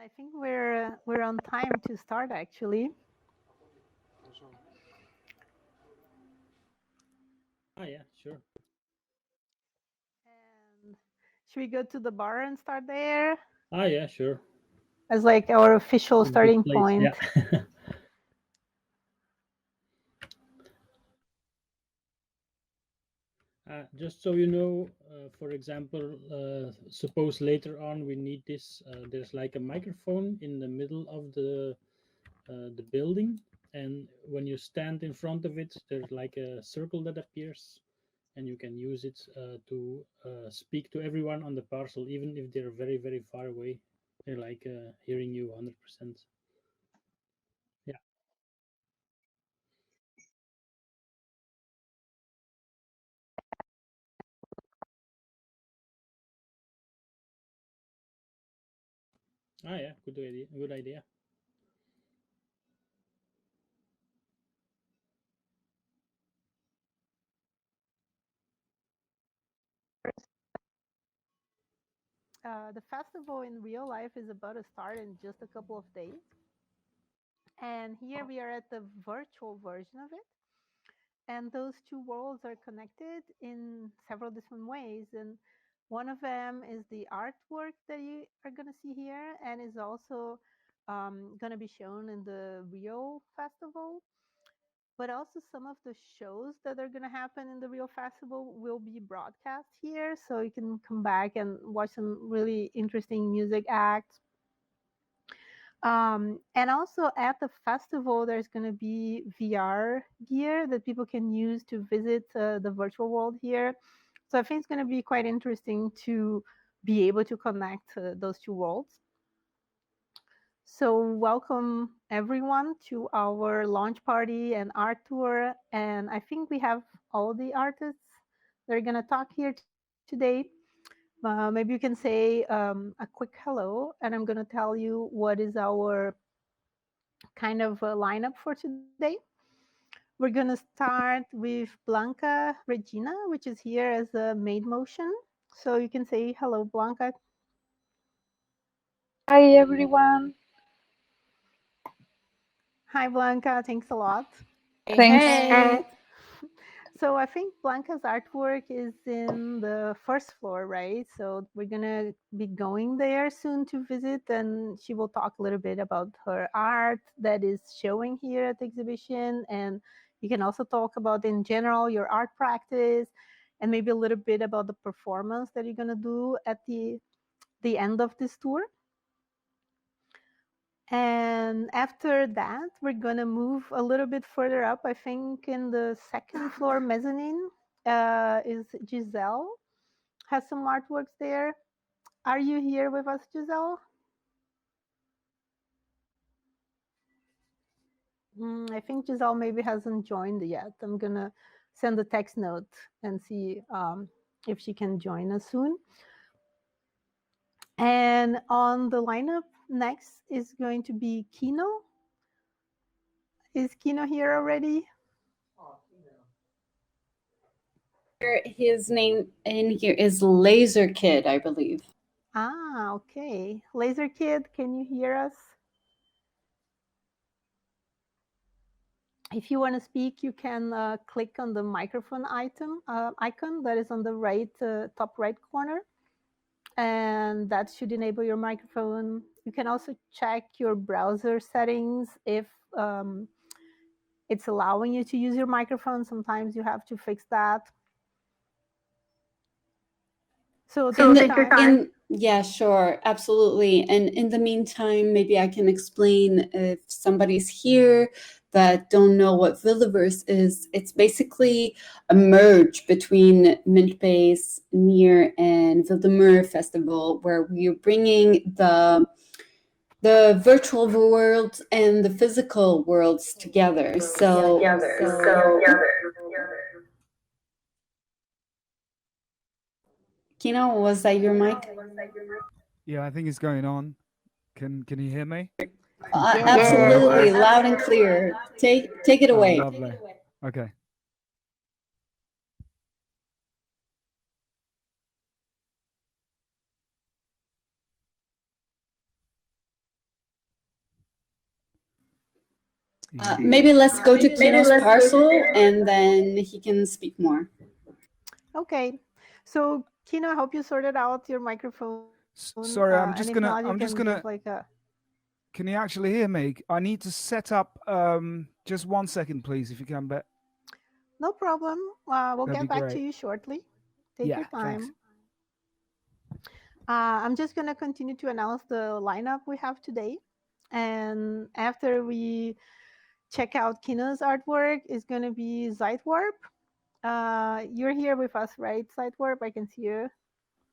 I think we're on time to start actually. Yeah, sure. And should we go to the bar and start there Yeah, sure. as like our official It's a good starting place, point? yeah. Just so you know, for example, suppose later on we need this. There's like a microphone in the middle of the building, and when you stand in front of it, there's like a circle that appears, and you can use it to speak to everyone on the parcel, even if they're very very far away. They're like hearing you 100%. Yeah. Yeah, good idea. Good idea. The festival in real life is about to start in just a couple of days. And here we are at the virtual version of it. And those two worlds are connected in several different ways. And one of them is the artwork that you are going to see here and is also going to be shown in the Rio Festival. But also some of the shows that are going to happen in the Rio Festival will be broadcast here. So you can come back and watch some really interesting music acts. And also at the festival, there's going to be VR gear that people can use to visit the virtual world here. So I think it's going to be quite interesting to be able to connect those two worlds. So welcome everyone to our launch party and art tour. And I think we have all the artists that are going to talk here today. Maybe you can say a quick hello, and I'm going to tell you what is our kind of lineup for today. We're going to start with Blanca Regina, which is here as a maid motion. So you can say hello, Blanca. Hi everyone. Hi, Blanca. Thanks a lot. Thanks. Hey. So I think Blanca's artwork is in the first floor, right? So we're gonna be going there soon to visit, and she will talk a little bit about her art that is showing here at the exhibition. And you can also talk about in general your art practice, and maybe a little bit about the performance that you're gonna do at the end of this tour. And after that, we're going to move a little bit further up. I think in the second floor mezzanine is Giselle, has some artworks there. Are you here with us, Giselle? I think Giselle maybe hasn't joined yet. I'm going to send a text note and see if she can join us soon. And on the lineup next is going to be Kino. Is Kino here already? His name in here is Laser Kid, I believe. Okay. Laser Kid, can you hear us? If you want to speak, you can click on the microphone icon that is on the right top right corner, and that should enable your microphone. You can also check your browser settings if it's allowing you to use your microphone. Sometimes you have to fix that. So take your time. Yeah, sure, absolutely. And in the meantime, maybe I can explain if somebody's here that don't know what Wildeverse is. It's basically a merge between Mintbase, Near, and Wildemer Festival, where we're bringing the virtual world and the physical worlds together. Kino, was that your mic? Yeah, I think it's going on. Can you hear me? Absolutely, loud and clear. Take it away. Lovely. Okay. Maybe let's go to Kino's Parcel and then he can speak more. Okay. So Kino, I hope you sorted out your microphone. Sorry, I'm just and if gonna. not, you I'm just can gonna. give like a. Can you actually hear me? I need to set up. Just 1 second, please, if you can. But No problem. We'll that'd be get back to great. you shortly. Take Yeah, your thanks. time. I'm just going to continue to announce the lineup we have today. And after we check out Kino's artwork, it's going to be Zeitwarp. You're here with us, right, Zeitwarp? I can see you.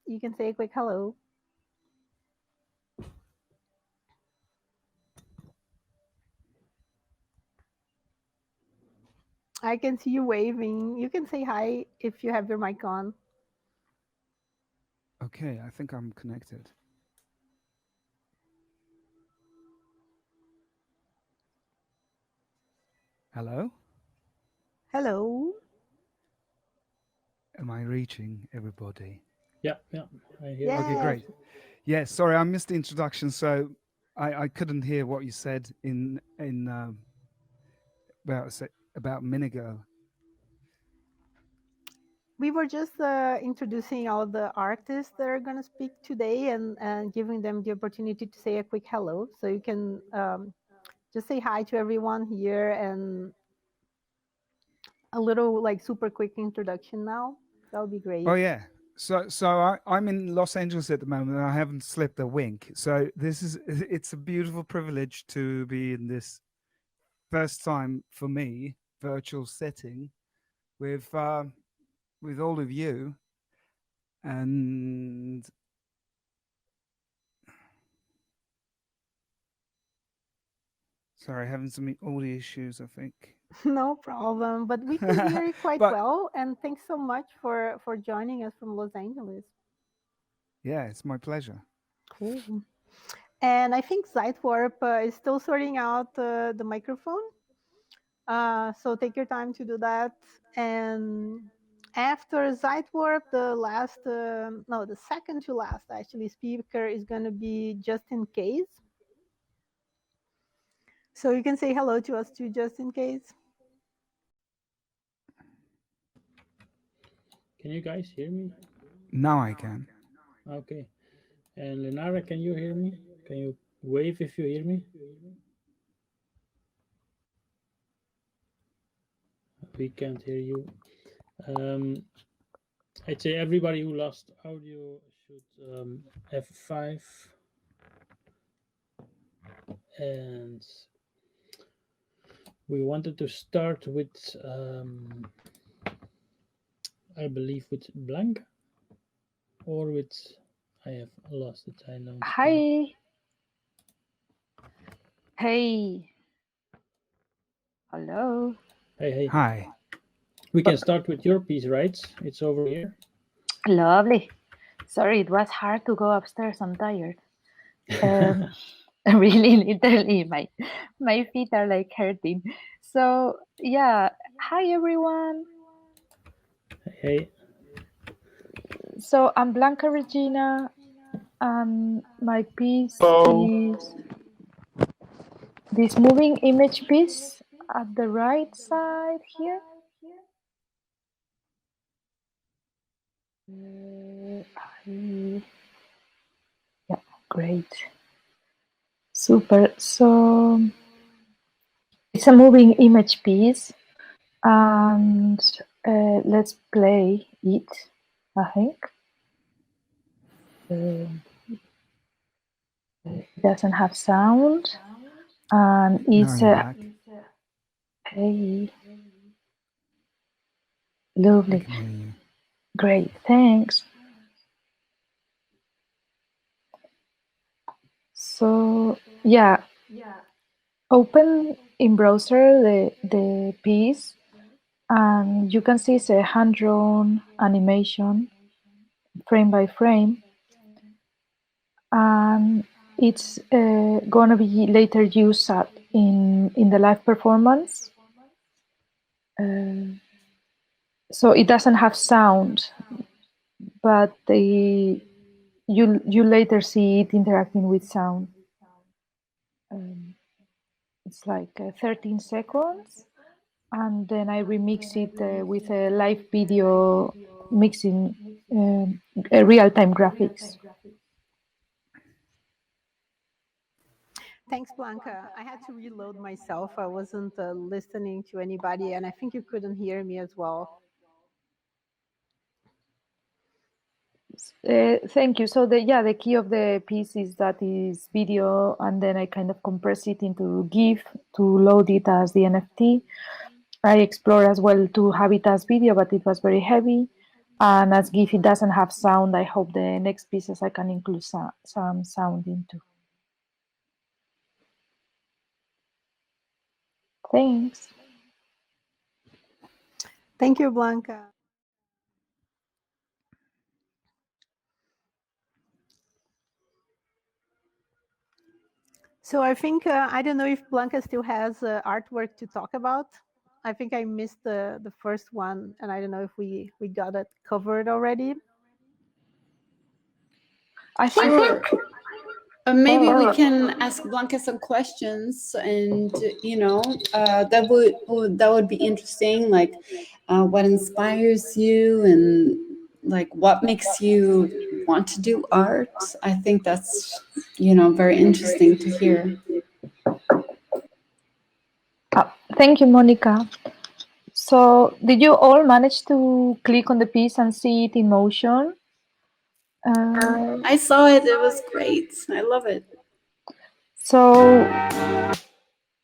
You can say a quick hello. I can see you waving. You can say hi if you have your mic on. Okay, I think I'm connected. Hello? Hello. Am I reaching everybody? Yeah, I hear. Yes. Okay, great. Yeah, sorry, I missed the introduction, so I couldn't hear what you said in about a minute ago. We were just introducing all the artists that are going to speak today and giving them the opportunity to say a quick hello. So you can just say hi to everyone here and a little like super quick introduction now. That would be great. Oh yeah. So I'm in Los Angeles at the moment, and I haven't slept a wink. So it's a beautiful privilege to be in this first time for me virtual setting with all of you. And sorry, having some audio issues, I think. No problem, but we can hear you quite well. And thanks so much for joining us from Los Angeles. Yeah, it's my pleasure. Cool. And I think Zeitwarp is still sorting out the microphone. So take your time to do that. And after Zeitwarp, the second to last actually speaker is going to be Just In Case. So you can say hello to us too, Just In Case. Can you guys hear me? Now I can. Okay. And Lenara, can you hear me? Can you wave if you hear me? We can't hear you. I'd say everybody who lost audio should F5. And we wanted to start with, I believe, with Blanca or with, I have lost it. I know. Hi. Hey. Hello. Hey. Hi. We can start with your piece, right? It's over here. Lovely. Sorry, it was hard to go upstairs. I'm tired. Really, literally, my feet are like hurting. So yeah, hi everyone. Hey. So I'm Blanca Regina, and my piece is this moving image piece at the right side here. Yeah, great. Super. So it's a moving image piece, and let's play it, I think. It doesn't have sound, and it's hey, lovely. Great, thanks. So yeah, open in browser the piece, and you can see it's a hand-drawn animation, frame by frame, and it's gonna be later used in the live performance. So it doesn't have sound, but you later see it interacting with sound. It's like 13 seconds. And then I remix it with a live video mixing real-time graphics. Thanks, Blanca. I had to reload myself. I wasn't listening to anybody, and I think you couldn't hear me as well. Thank you. So the key of the piece is that is video, and then I kind of compress it into GIF to load it as the NFT. I explore as well to have it as video, but it was very heavy. And as GIF, it doesn't have sound. I hope the next pieces I can include some sound into. Thanks. Thank you, Blanca. So I think, I don't know if Blanca still has artwork to talk about. I think I missed the first one, and I don't know if we got it covered already. I think Sure. Maybe we Oh. can ask Blanca some questions, and that would be interesting. Like, what inspires you, and like what makes you want to do art. I think that's very interesting to hear. Thank you, Monica. So, did you all manage to click on the piece and see it in motion? I saw it. It was great. I love it. So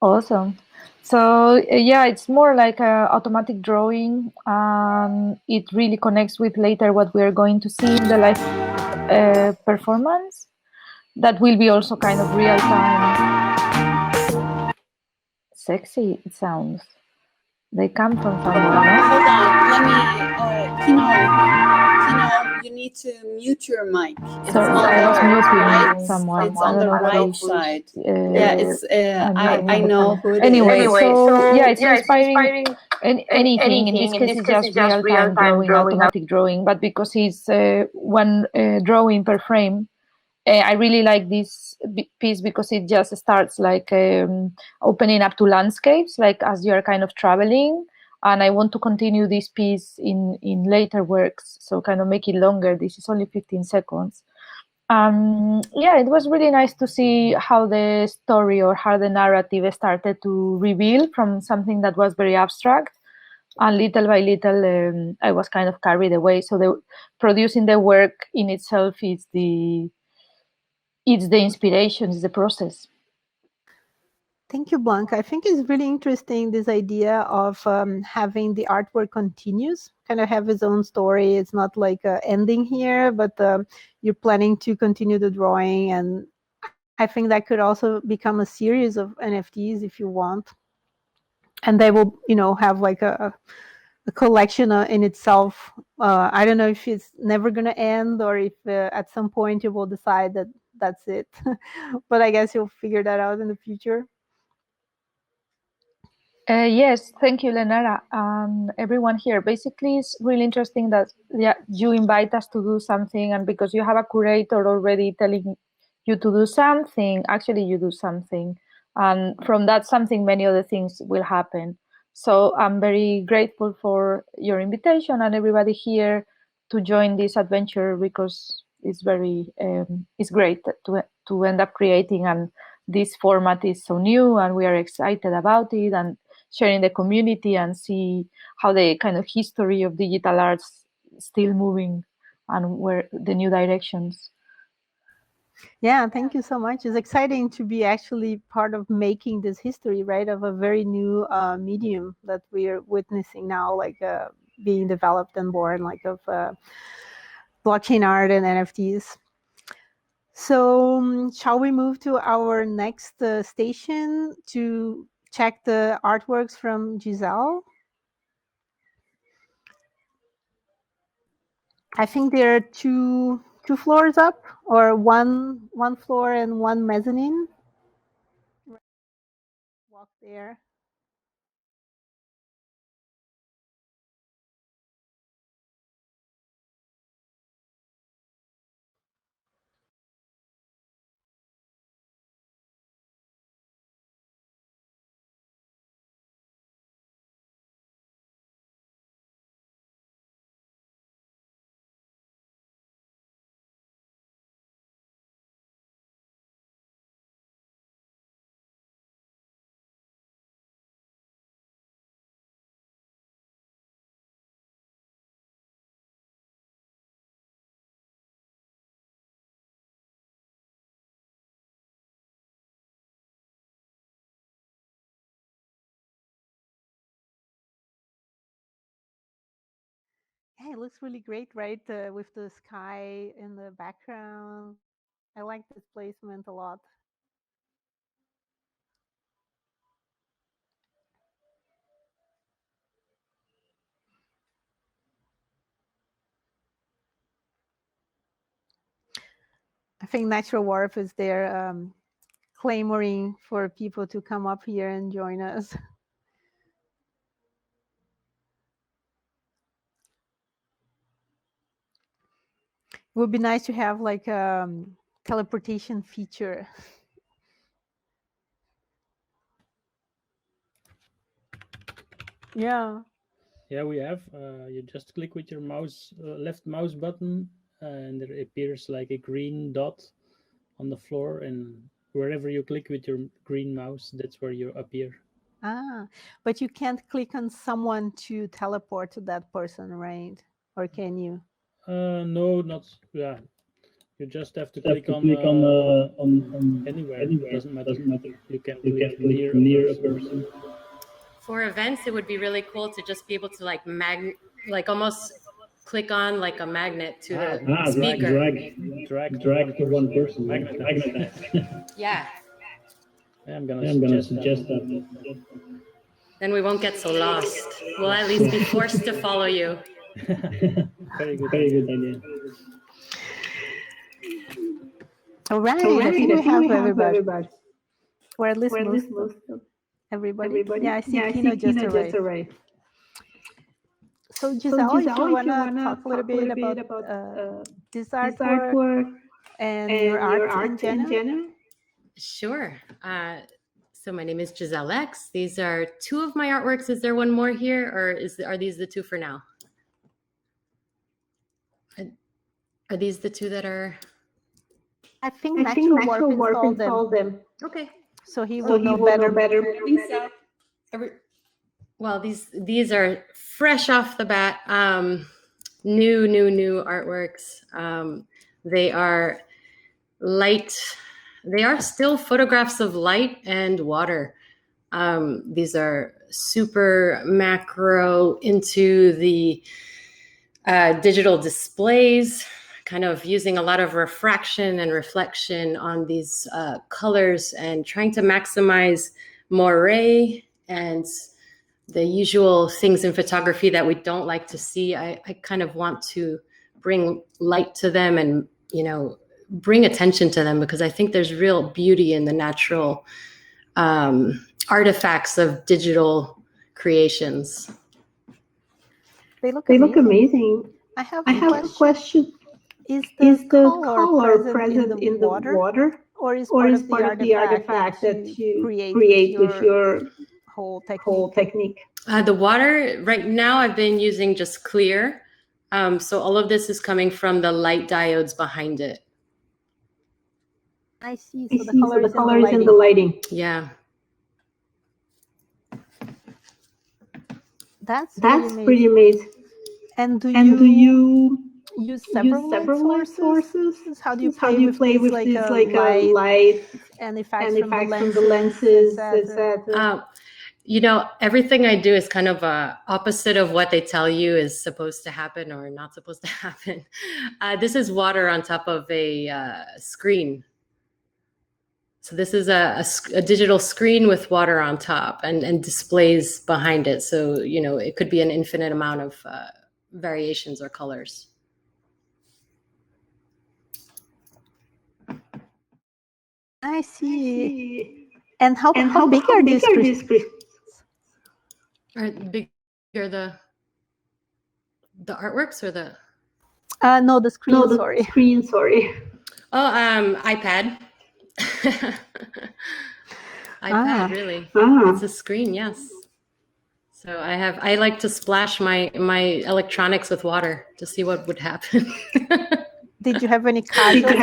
awesome. So yeah, it's more like a automatic drawing, and it really connects with later what we are going to see in the live performance. That will be also kind of real time. Sexy it sounds. They come from somewhere, no? Hold on. Let me. Kino, you need to mute your mic. It's Sorry, on I the was muting right. someone. It's on I the don't know right who's, side. yeah, it's. I'm not I know who it is. Anyway, so yeah, it's inspiring anything. In this case, it's just real-time drawing, automatic drawing. But because it's one drawing per frame, I really like this piece because it just starts like opening up to landscapes, like as you are kind of traveling. And I want to continue this piece in later works, so kind of make it longer. This is only 15 seconds. Yeah, it was really nice to see how the story or how the narrative started to reveal from something that was very abstract, and little by little I was kind of carried away. So producing the work in itself is the inspiration, is the process. Thank you, Blanca. I think it's really interesting, this idea of having the artwork continues, kind of have its own story. It's not like ending here, but you're planning to continue the drawing. And I think that could also become a series of NFTs if you want. And they will, have like a collection in itself. I don't know if it's never going to end, or if at some point you will decide that that's it. But I guess you'll figure that out in the future. Yes, thank you, Lenara, and everyone here. Basically, it's really interesting that you invite us to do something, and because you have a curator already telling you to do something, actually you do something. And from that something, many other things will happen. So I'm very grateful for your invitation and everybody here to join this adventure, because it's very, it's great to end up creating, and this format is so new and we are excited about it, and sharing the community and see how the kind of history of digital arts still moving and where the new directions. Yeah, thank you so much. It's exciting to be actually part of making this history, right, of a very new medium that we are witnessing now, like being developed and born, like of blockchain art and NFTs. So shall we move to our next station to check the artworks from Giselle? I think there are two floors up, or one floor and one mezzanine. Walk there. Yeah, it looks really great, right? With the sky in the background. I like this placement a lot. I think Natural Warp is there clamoring for people to come up here and join us. It would be nice to have like a teleportation feature. Yeah. Yeah, we have. You just click with your mouse, left mouse button, and there appears like a green dot on the floor, and wherever you click with your green mouse, that's where you appear. Ah, but you can't click on someone to teleport to that person, right? Or can you? No, not yeah. You just have to click on anywhere. Doesn't matter. You can click near a person. For events, it would be really cool to just be able to like almost click on like a magnet to the speaker. Drag to one person. Magnet. Yeah. I'm gonna suggest that. Then we won't get so lost. We'll at least be forced to follow you. Very good idea. All right, I think we have everybody. Or at least most of everybody. Yeah, I see Kino just arrived. So Giselle, if you want to talk a little bit about this artwork and your art in general. Sure. So my name is GiselX. These are two of my artworks. Is there one more here, or are these the two for now? Are these the two that are? I think Natural Warp installed them. Okay. So he will know better. I think so. Well, these are fresh off the bat. New artworks. They are light. They are still photographs of light and water. These are super macro into the digital displays, kind of using a lot of refraction and reflection on these colors and trying to maximize moire and the usual things in photography that we don't like to see. I kind of want to bring light to them and, bring attention to them, because I think there's real beauty in the natural artifacts of digital creations. They look amazing. I have a question. Is the color present in the water, or is part of the artifact that you create with your whole technique? The water, right now I've been using just clear. So all of this is coming from the light diodes behind it. I see. So the color is in the lighting. Yeah. That's pretty amazing. And do you use several light sources? How do you play with this like light and effects from the lenses, etc.? Everything I do is kind of opposite of what they tell you is supposed to happen or not supposed to happen. This is water on top of a screen. So this is a digital screen with water on top and displays behind it. So, it could be an infinite amount of variations or colors. I see. And how big are these crystals? Are bigger the artworks or the? No, the screen. Sorry. Oh, iPad. iPad, really. It's a screen, yes. So I like to splash my electronics with water to see what would happen. Did you have any casualties?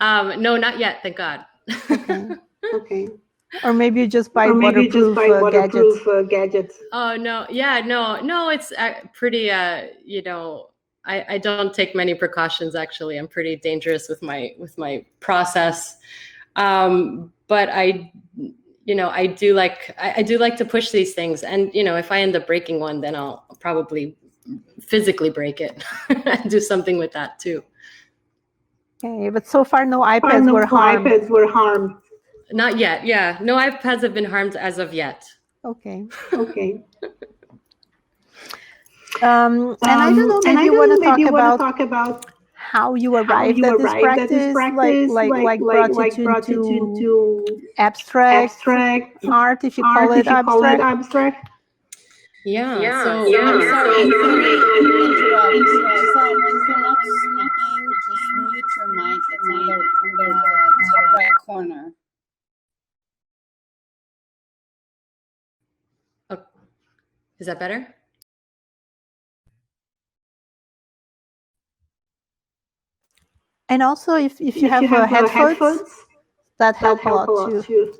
No, not yet, thank God. Okay. Or maybe you just buy waterproof gadgets. Oh no, yeah, no, it's pretty. I don't take many precautions. Actually, I'm pretty dangerous with my process. But you know, I do like to push these things, and you know, if I end up breaking one, then I'll probably physically break it and do something with that too. Okay, but so far no iPads were harmed. Not yet. Yeah, no iPads have been harmed as of yet. Okay. Okay. And I don't know, maybe you want to talk about about how you arrived at this practice, like brought you to abstract art, if you call it abstract. Yeah. So I'm sorry if I interrupt. Giselle, when you're not speaking, just mute your mic. It's on the top right corner. Oh, is that better? And also, if you have headphones, that help a lot too.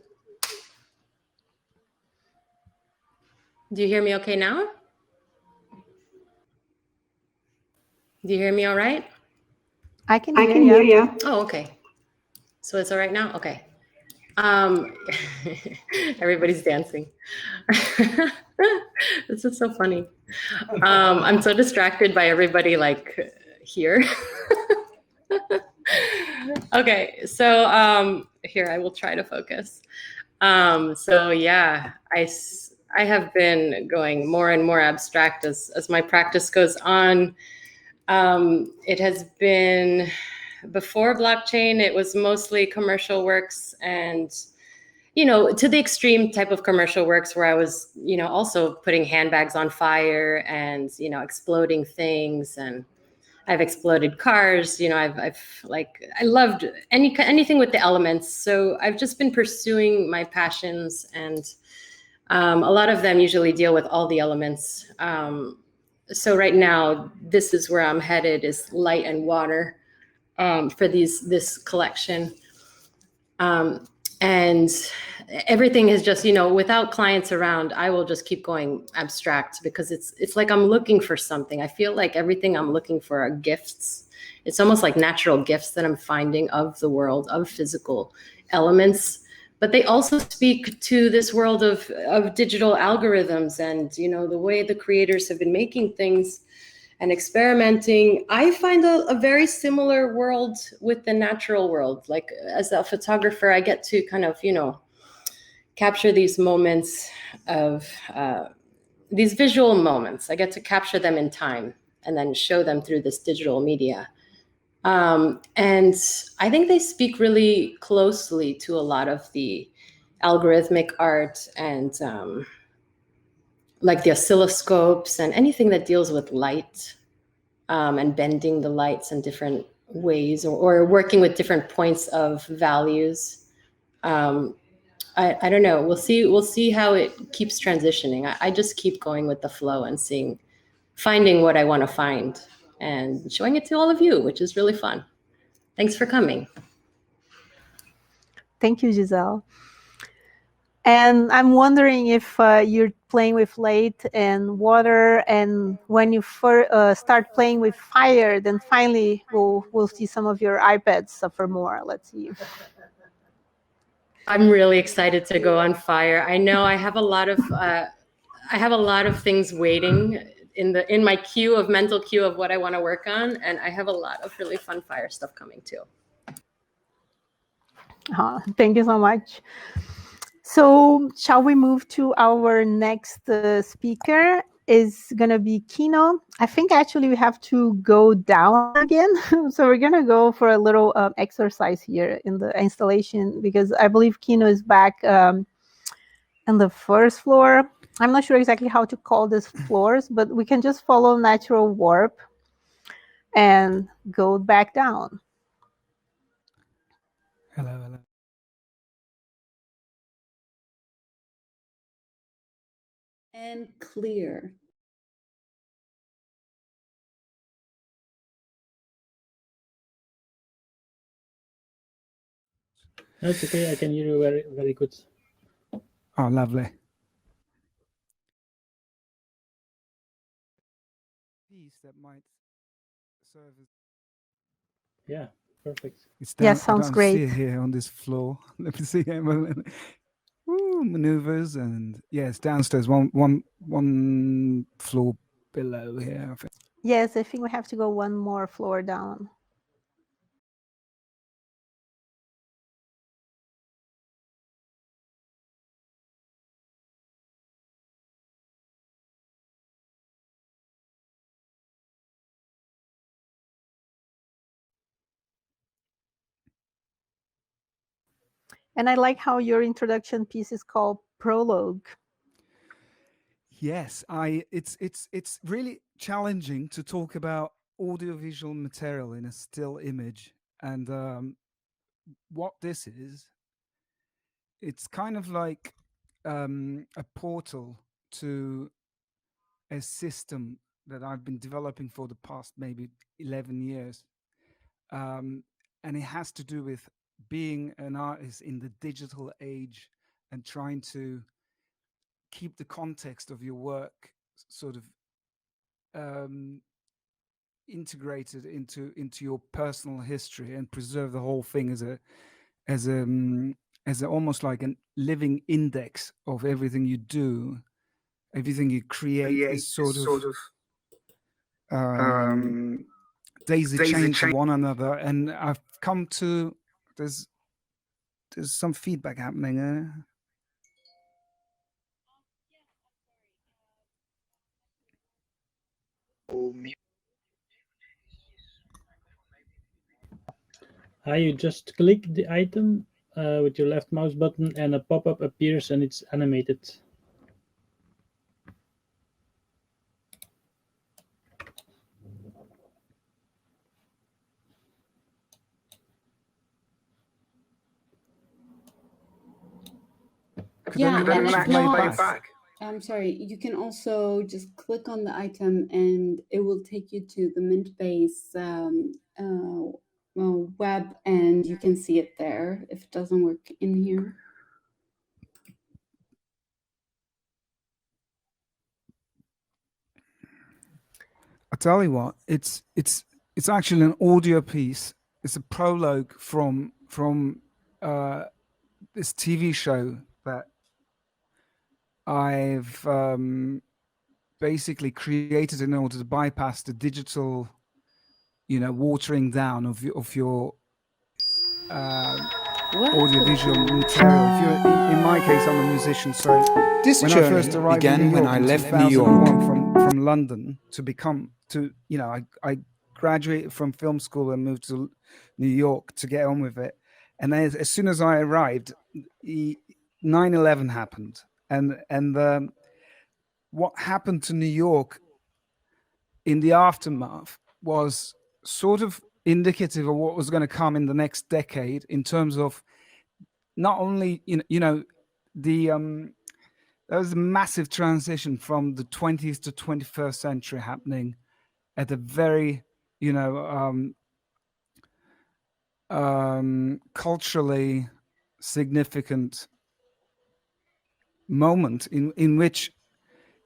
Do you hear me okay now? Do you hear me all right? I can hear you. Oh, okay. So it's all right now? Okay. Everybody's dancing. This is so funny. I'm so distracted by everybody like here. Okay, so here I will try to focus. So yeah, I have been going more and more abstract as my practice goes on. It has been, before blockchain, it was mostly commercial works, and you know, to the extreme type of commercial works where I was, you know, also putting handbags on fire and, you know, exploding things, and I've exploded cars. You know, I've like, I loved anything with the elements. So I've just been pursuing my passions, and a lot of them usually deal with all the elements. So right now, this is where I'm headed, is light and water, for this collection. And everything is just, you know, without clients around, I will just keep going abstract, because it's like I'm looking for something. I feel like everything I'm looking for are gifts. It's almost like natural gifts that I'm finding of the world, of physical elements. But they also speak to this world of digital algorithms, and, you know, the way the creators have been making things and experimenting. I find a very similar world with the natural world. Like, as a photographer, I get to kind of, you know, capture these moments of these visual moments. I get to capture them in time and then show them through this digital media. And I think they speak really closely to a lot of the algorithmic art, and like the oscilloscopes and anything that deals with light, and bending the lights in different ways, or working with different points of values. I don't know. We'll see how it keeps transitioning. I just keep going with the flow and finding what I want to find and showing it to all of you, which is really fun. Thanks for coming. Thank you, Giselle. And I'm wondering if you're playing with light and water, and when you start playing with fire, then finally we'll see some of your iPads suffer more. Let's see. I'm really excited to go on fire. I know I have a lot of things waiting in my mental queue of what I want to work on, and I have a lot of really fun fire stuff coming too. Thank you so much. So shall we move to our next speaker? Is going to be Kino. I think actually we have to go down again. So we're going to go for a little exercise here in the installation, because I believe Kino is back on the first floor. I'm not sure exactly how to call these floors, but we can just follow natural warp and go back down. Hello. And clear. That's okay. I can hear you very, very good. Oh, lovely. Piece that might serve as... Yeah, perfect. It's down, Yeah, sounds I don't great. see it here on this floor. Let me see. maneuvers, and it's downstairs, one floor below here, I think. Yes, I think we have to go one more floor down. And I like how your introduction piece is called Prologue. Yes, it's really challenging to talk about audiovisual material in a still image, and what this is, it's kind of like a portal to a system that I've been developing for the past maybe 11 years, and it has to do with being an artist in the digital age and trying to keep the context of your work sort of integrated into your personal history and preserve the whole thing as a almost like a living index of everything you do, everything you create is sort of daisy chained to one another. And I've come to there's some feedback happening. You just click the item with your left mouse button, and a pop-up appears, and it's animated. I'm sorry, you can also just click on the item and it will take you to the Mintbase web, and you can see it there if it doesn't work in here. I tell you what, it's actually an audio piece. It's a prologue from this TV show that I've basically created in order to bypass the digital, watering down of your audiovisual material. If you're, in my case, I'm a musician, so This when journey I first arrived began in New York when I in left New York. 2001 from London I graduated from film school and moved to New York to get on with it. And then as soon as I arrived, 9/11 happened, and what happened to New York in the aftermath was sort of indicative of what was going to come in the next decade in terms of not only there was a massive transition from the 20th to 21st century happening at a very culturally significant moment in which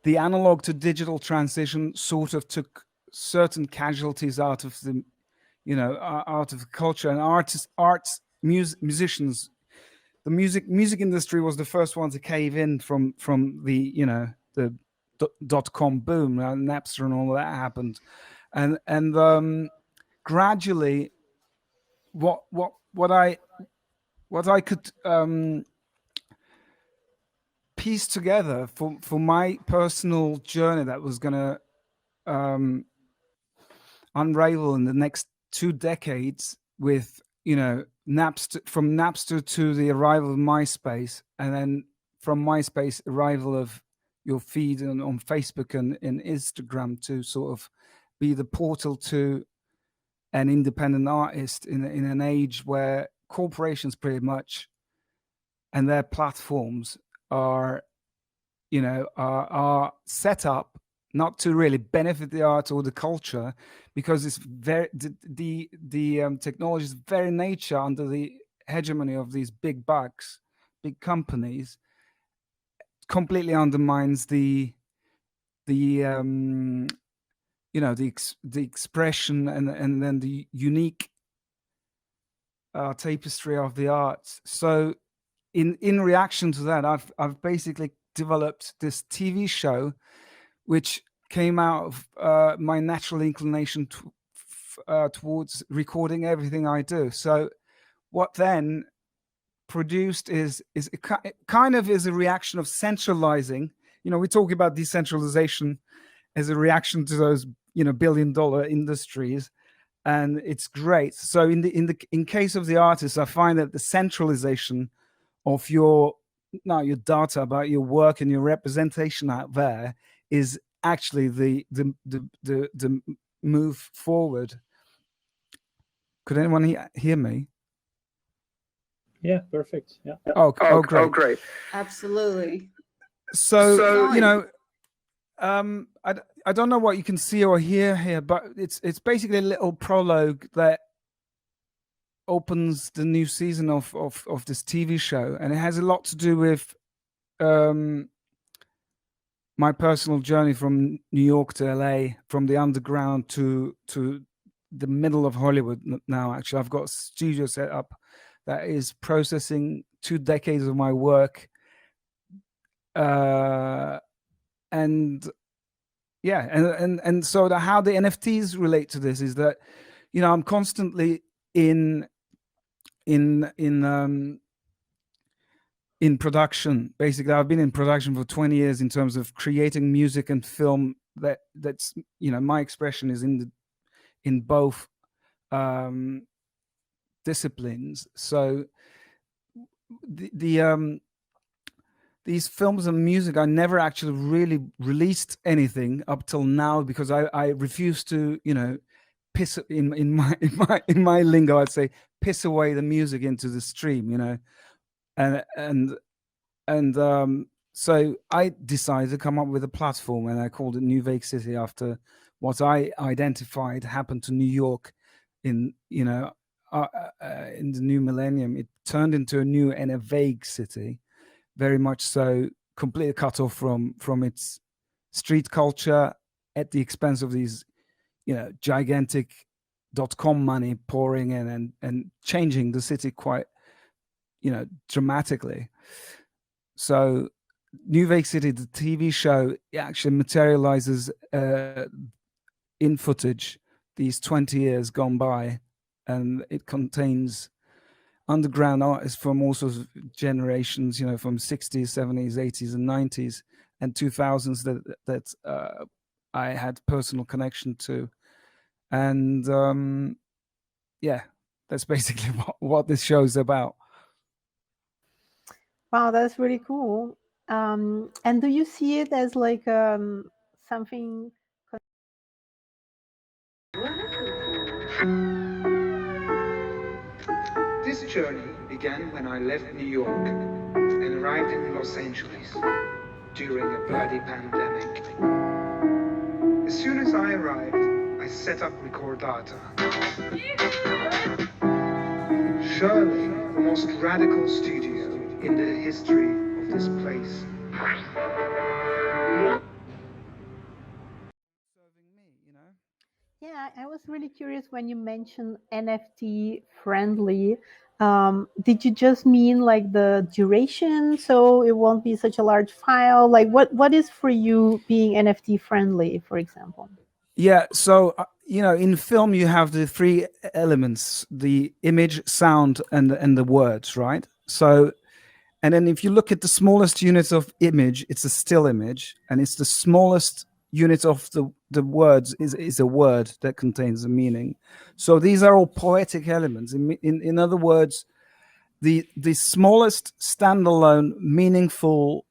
the analog to digital transition sort of took certain casualties out of the out of the culture, and musicians. The music industry was the first one to cave in from the the .com boom, Napster and all that happened, and gradually what I could piece together for my personal journey that was going to unravel in the next 2 decades with Napster to the arrival of MySpace, and then from MySpace arrival of your feed on Facebook and Instagram to sort of be the portal to an independent artist in an age where corporations pretty much and their platforms are set up not to really benefit the art or the culture, because it's very the technology's very nature under the hegemony of these big bucks, big companies, completely undermines the expression and then the unique tapestry of the arts. So in reaction to that, I've basically developed this TV show, which came out of my natural inclination towards recording everything I do. So what then produced is it kind of is a reaction of centralizing. We're talking about decentralization as a reaction to those billion-dollar industries, and it's great. So in case of the artist, I find that the centralization of your data about your work and your representation out there is actually the move forward. Could anyone hear me? Yeah, perfect. Yeah. Oh, great. Absolutely. So I don't know what you can see or hear here, but it's basically a little prologue that opens the new season of this TV show, and it has a lot to do with my personal journey from New York to LA, from the underground to the middle of Hollywood. Now, actually, I've got a studio set up that is processing 2 decades of my work, and so how the NFTs relate to this is that I'm constantly in production. Basically, I've been in production for 20 years in terms of creating music and film. That's my expression is in both disciplines. So these films and music, I never actually really released anything up till now because I refuse to piss in my lingo. I'd say piss away the music into the stream, and so I decided to come up with a platform, and I called it New Vague City after what I identified happened to New York in the new millennium. It turned into a new and a vague city, very much so, completely cut off from its street culture at the expense of these gigantic .com money pouring in and changing the city quite dramatically. So New Vague City, the TV show, actually materializes in footage these 20 years gone by, and it contains underground artists from all sorts of generations, from 60s, 70s, 80s, and 90s, and 2000s that I had personal connection to. And that's basically what this show's about. Wow, that's really cool. And do you see it as like something? This journey began when I left New York and arrived in Los Angeles during a bloody pandemic. As soon as I arrived, I set up Record Data. Surely the most radical studio in the history of this place. Yeah, I was really curious when you mentioned NFT friendly. Did you just mean like the duration, so it won't be such a large file? Like what is for you being NFT friendly, for example? Yeah, so in film you have the 3 elements: the image, sound, and the words, right? So, and then if you look at the smallest units of image, it's a still image, and it's the smallest unit of the words is a word that contains a meaning. So these are all poetic elements. In other words, the smallest standalone meaningful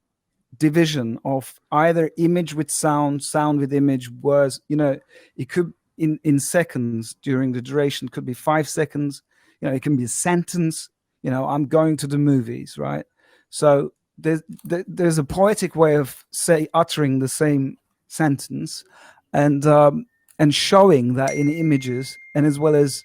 division of either image with sound with image, words, it could in seconds during the duration, could be 5 seconds, it can be a sentence, I'm going to the movies, right? So there's a poetic way of uttering the same sentence and showing that in images, and as well as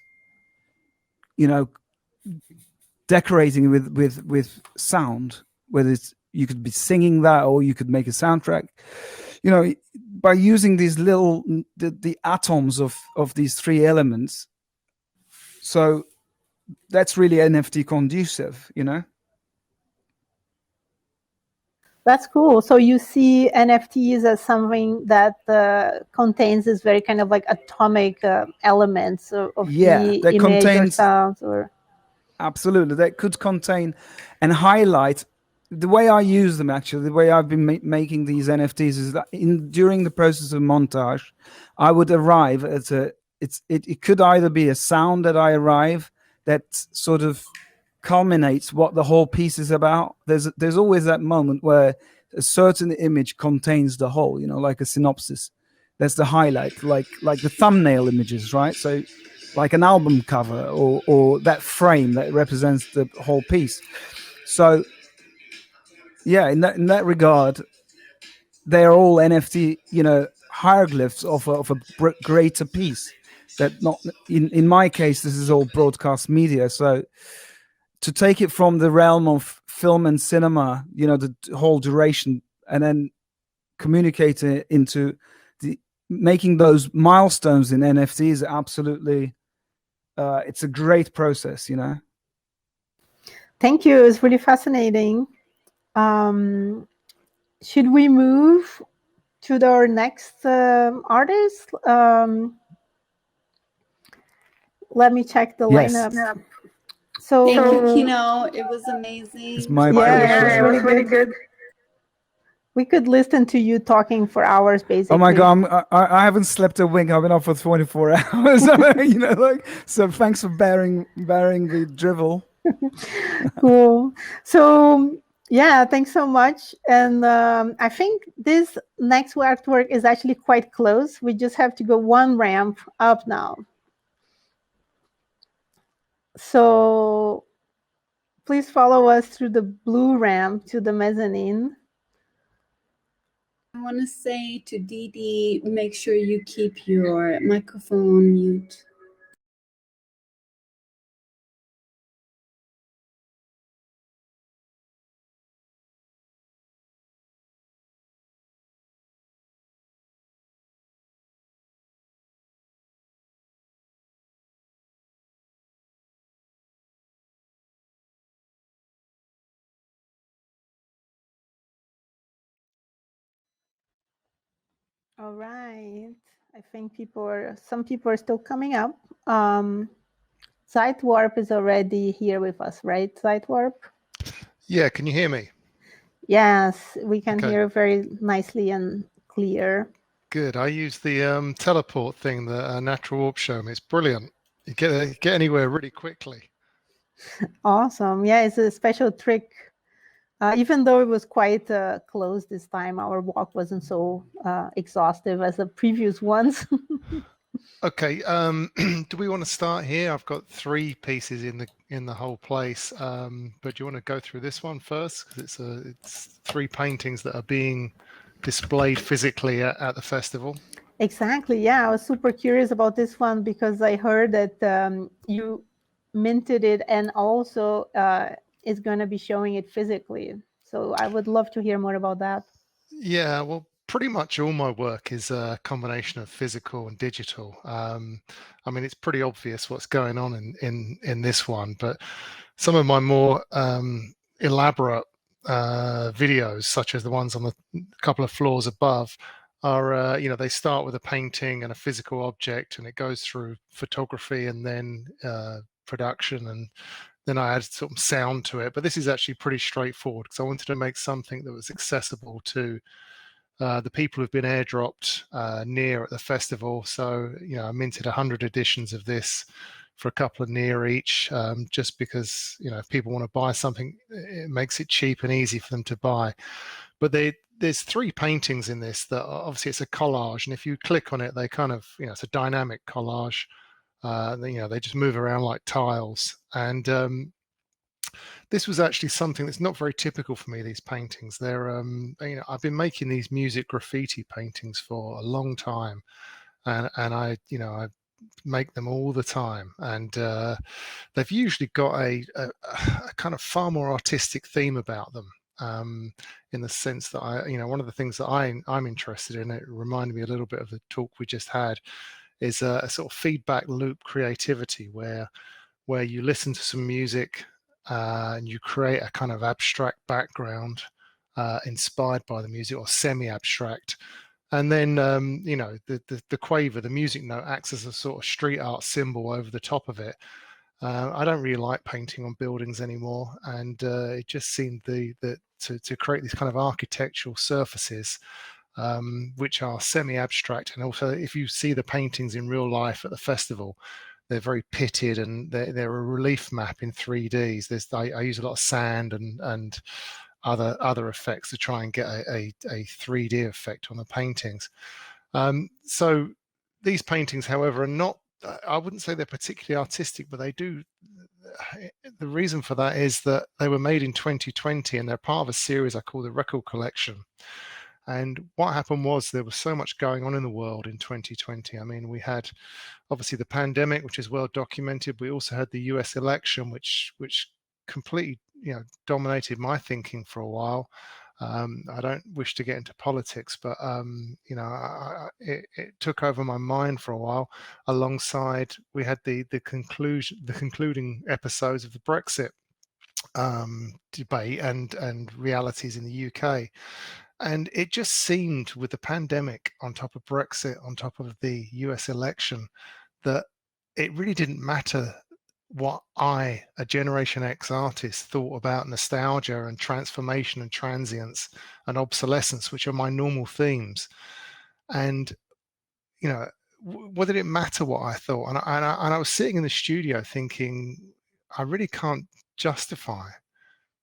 decorating with sound, whether it's you could be singing that or you could make a soundtrack, by using these little the atoms of these 3 elements. So that's really NFT conducive, That's cool. So you see NFTs as something that contains this very kind of like atomic elements of the that image contains, or sounds, or absolutely, that could contain and highlight. The way I use them, actually, the way I've been making these NFTs is that during the process of montage, I would arrive at it could either be a sound that I arrive that sort of culminates what the whole piece is about. There's always that moment where a certain image contains the whole, like a synopsis. That's the highlight, like the thumbnail images, right? So like an album cover or that frame that represents the whole piece. So yeah, in that regard, they're all NFT, hieroglyphs of a greater piece. That not in my case, this is all broadcast media. So to take it from the realm of film and cinema, the whole duration, and then communicate it into the making those milestones in NFTs, absolutely, it's a great process, Thank you. It's really fascinating. Should we move to our next artist? Let me check the lineup. So thank you, Kino. It was amazing. It's my pleasure. It was really good. We could listen to you talking for hours, basically. Oh my God, I haven't slept a wink. I've been up for 24 hours. So thanks for bearing the drivel. Cool. So yeah, thanks so much. And I think this next artwork is actually quite close. We just have to go one ramp up now. So please follow us through the blue ramp to the mezzanine. I want to say to Didi, make sure you keep your microphone mute. All right. I think some people are still coming up. Zeitwarp is already here with us, right, Zeitwarp? Yeah, can you hear me? Yes, we can hear very nicely and clear. Good. I use the teleport thing that Natural Warp showed me. It's brilliant. You get anywhere really quickly. Awesome. Yeah, it's a special trick. Even though it was quite close this time, our walk wasn't so exhaustive as the previous ones. Okay. Do we want to start here? I've got 3 pieces in the whole place. But do you want to go through this one first? Because it's 3 paintings that are being displayed physically at the festival. Exactly. Yeah, I was super curious about this one because I heard that you minted it and also is going to be showing it physically. So I would love to hear more about that. Yeah, well, pretty much all my work is a combination of physical and digital. I mean, it's pretty obvious what's going on in this one, but some of my more elaborate videos, such as the ones on the couple of floors above, are they start with a painting and a physical object, and it goes through photography and then production, and then I add sort of sound to it. But this is actually pretty straightforward because I wanted to make something that was accessible to the people who've been airdropped near at the festival. So I minted 100 editions of this for a couple of near each, just because if people want to buy something, it makes it cheap and easy for them to buy. But there's 3 paintings in this that obviously it's a collage, and if you click on it, they kind of it's a dynamic collage. They just move around like tiles, and this was actually something that's not very typical for me. These paintings, they're I've been making these music graffiti paintings for a long time, and I make them all the time, and they've usually got a kind of far more artistic theme about them, in the sense that one of the things that I'm interested in, it reminded me a little bit of the talk we just had, is a sort of feedback loop creativity where you listen to some music and you create a kind of abstract background, inspired by the music, or semi-abstract. And then, the quaver, the music note, acts as a sort of street art symbol over the top of it. I don't really like painting on buildings anymore, and it just seemed to create these kind of architectural surfaces, which are semi-abstract. And also, if you see the paintings in real life at the festival, they're very pitted, and they're a relief map in 3Ds. I use a lot of sand and other effects to try and get a 3D effect on the paintings. So these paintings, however, are not, I wouldn't say they're particularly artistic, but they do. The reason for that is that they were made in 2020, and they're part of a series I call the Record Collection. And what happened was there was so much going on in the world in 2020. I mean, we had obviously the pandemic, which is well documented. We also had the US election, which completely, dominated my thinking for a while. I don't wish to get into politics, but it took over my mind for a while. Alongside, we had the concluding episodes of the Brexit debate and realities in the UK. And it just seemed, with the pandemic on top of Brexit, on top of the US election, that it really didn't matter what I, a Generation X artist, thought about nostalgia and transformation and transience and obsolescence, which are my normal themes. And, what did it matter what I thought? And I was sitting in the studio thinking, I really can't justify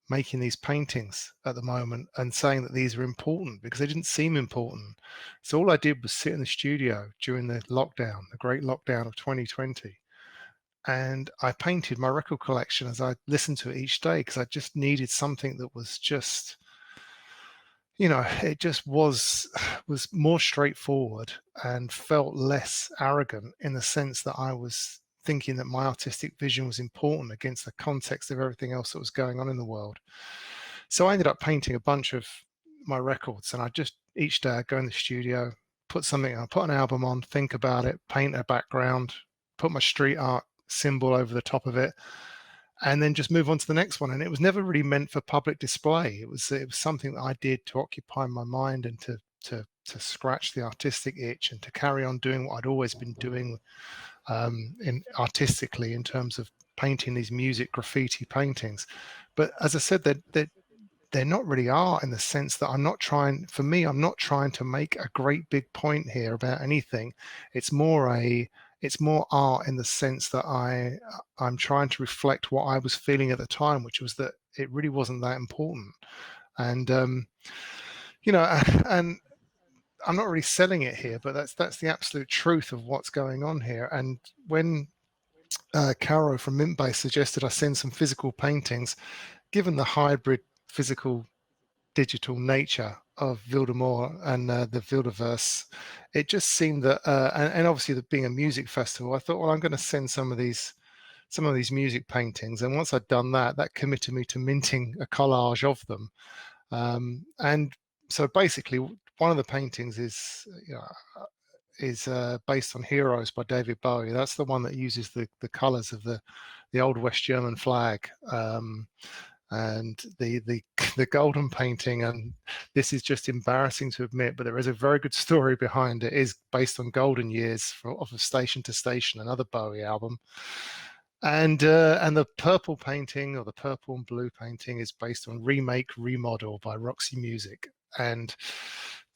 making these paintings at the moment and saying that these are important, because they didn't seem important. So all I did was sit in the studio during the lockdown, the great lockdown of 2020. And I painted my record collection as I listened to it each day, because I just needed something that was just, it just was more straightforward and felt less arrogant, in the sense that I was thinking that my artistic vision was important against the context of everything else that was going on in the world. So I ended up painting a bunch of my records, and I just, each day I'd go in the studio, put something on, put an album on, think about it, paint a background, put my street art symbol over the top of it, and then just move on to the next one. And it was never really meant for public display. It was something that I did to occupy my mind and to scratch the artistic itch, and to carry on doing what I'd always been doing artistically, in terms of painting these music graffiti paintings. But as I said, they're not really art, in the sense that I'm not trying to make a great big point here about anything. It's more art in the sense that I'm trying to reflect what I was feeling at the time, which was that it really wasn't that important. And and I'm not really selling it here, but that's the absolute truth of what's going on here. And when Caro from Mintbase suggested I send some physical paintings, given the hybrid physical digital nature of Wildermore and the Wildeverse, it just seemed that, and obviously that being a music festival, I thought, well, I'm going to send some of these music paintings. And once I'd done that, that committed me to minting a collage of them. And so basically, one of the paintings is based on Heroes by David Bowie. That's the one that uses the colors of the old West German flag. And the golden painting, and this is just embarrassing to admit, but there is a very good story behind it, is based on Golden Years off of Station to Station, another Bowie album. And the purple painting, or the purple and blue painting, is based on Remake Remodel by Roxy Music. And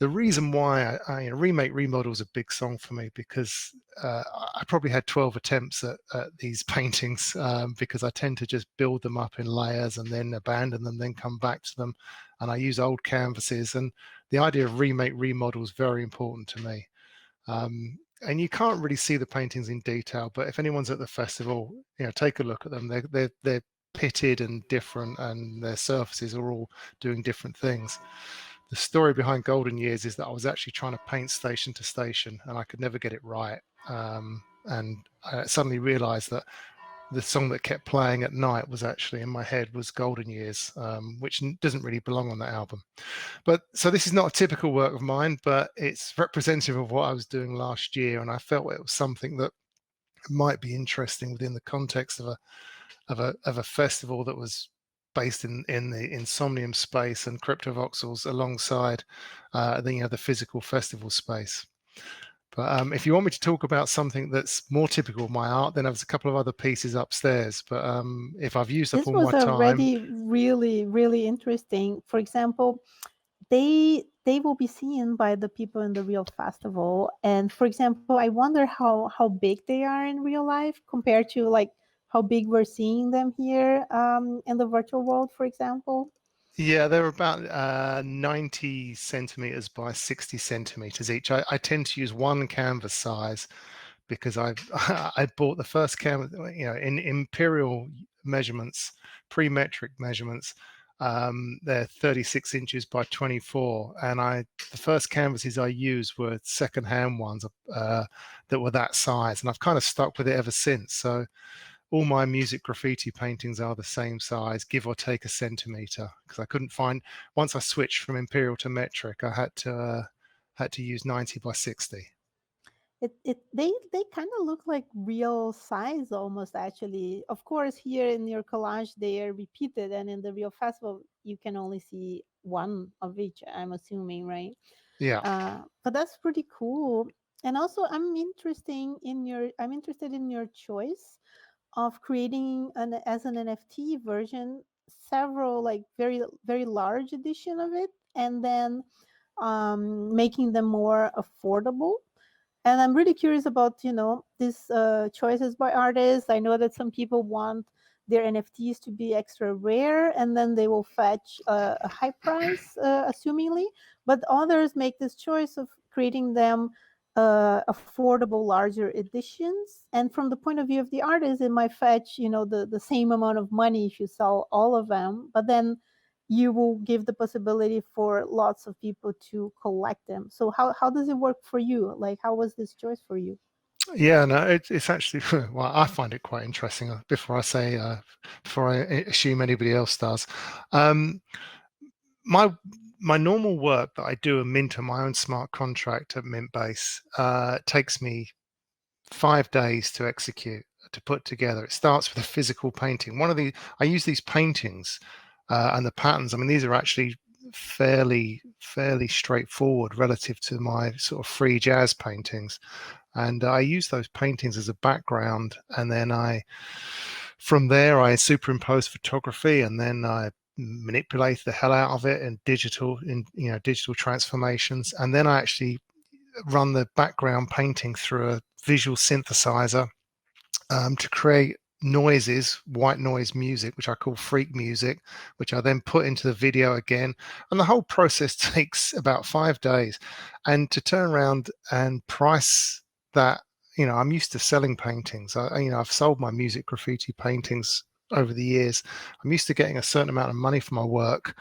the reason why Remake Remodel is a big song for me, because I probably had 12 attempts at these paintings, because I tend to just build them up in layers and then abandon them, then come back to them. And I use old canvases, and the idea of Remake Remodel is very important to me. And you can't really see the paintings in detail, but if anyone's at the festival, take a look at them. They're pitted and different, and their surfaces are all doing different things. The story behind Golden Years is that I was actually trying to paint Station to Station, and I could never get it right. And I suddenly realized that the song that kept playing at night was actually in my head was Golden Years, which doesn't really belong on that album. But so this is not a typical work of mine, but it's representative of what I was doing last year, and I felt it was something that might be interesting within the context of a festival that was based in the Somnium space and Cryptovoxels alongside the physical festival space. But if you want me to talk about something that's more typical of my art, then there's a couple of other pieces upstairs. But if I've used up all my time, this was already really, really interesting. For example, they will be seen by the people in the real festival. And for example, I wonder how big they are in real life compared to like how big we're seeing them here in the virtual world, for example. Yeah, they're about 90 centimeters by 60 centimeters each. I tend to use one canvas size because I bought the first canvas, in imperial measurements, pre-metric measurements. They're 36 inches by 24, and the first canvases I used were second-hand ones that were that size, and I've kind of stuck with it ever since. So all my music graffiti paintings are the same size, give or take a centimeter, because I couldn't find, once I switched from imperial to metric, I had to use 90 by 60. They kind of look like real size almost, actually. Of course, here in your collage they are repeated, and in the real festival you can only see one of each, I'm assuming, right? Yeah. But that's pretty cool. And also I'm interested in your choice of creating as an NFT version several like very, very large edition of it, and then making them more affordable. And I'm really curious about these choices by artists. I know that some people want their NFTs to be extra rare, and then they will fetch a high price, assumingly. But others make this choice of creating them affordable, larger editions. And from the point of view of the artist, it might fetch the same amount of money if you sell all of them. But then you will give the possibility for lots of people to collect them. So how does it work for you? Like, how was this choice for you? Yeah, no, it's actually, well, I find it quite interesting. Before I assume anybody else does, my normal work that I do a mint on my own smart contract at Mintbase takes me 5 days to execute, to put together. It starts with a physical painting. I use these paintings and the patterns. I mean, these are actually fairly straightforward relative to my sort of free jazz paintings. And I use those paintings as a background, and then from there I superimpose photography, and then I manipulate the hell out of it in digital transformations, and then I actually run the background painting through a visual synthesizer to create noises, white noise music, which I call freak music, which I then put into the video again. And the whole process takes about 5 days. And to turn around and price that, I'm used to selling paintings. I've sold my music graffiti paintings over the years. I'm used to getting a certain amount of money for my work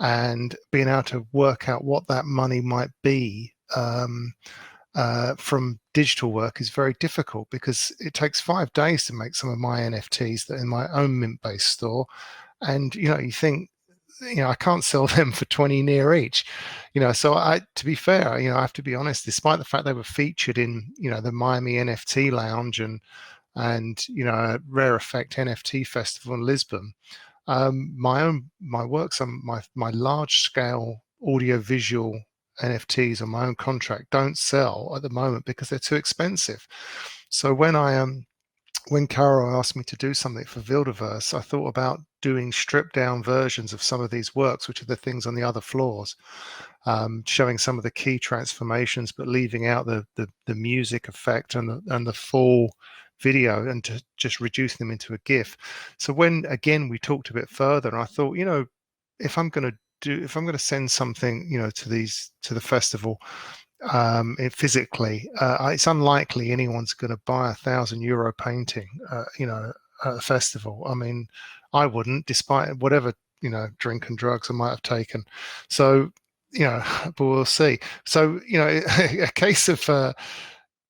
and being able to work out what that money might be from digital work is very difficult, because it takes 5 days to make some of my NFTs that are in my own Mintbase store. And, you think, I can't sell them for 20 near each, so to be fair, I have to be honest, despite the fact they were featured in, the Miami NFT Lounge and Rare Effect NFT Festival in Lisbon, my works on my large scale audio-visual NFTs on my own contract don't sell at the moment because they're too expensive. So when Caro asked me to do something for Wildeverse, I thought about doing stripped down versions of some of these works, which are the things on the other floors, showing some of the key transformations, but leaving out the music effect and the full video, and to just reduce them into a GIF. So when again we talked a bit further, and I thought, if I'm going to send something, to the festival, physically, it's unlikely anyone's going to buy €1,000 painting, at a festival. I mean, I wouldn't, despite whatever drink and drugs I might have taken. So but we'll see. So a case of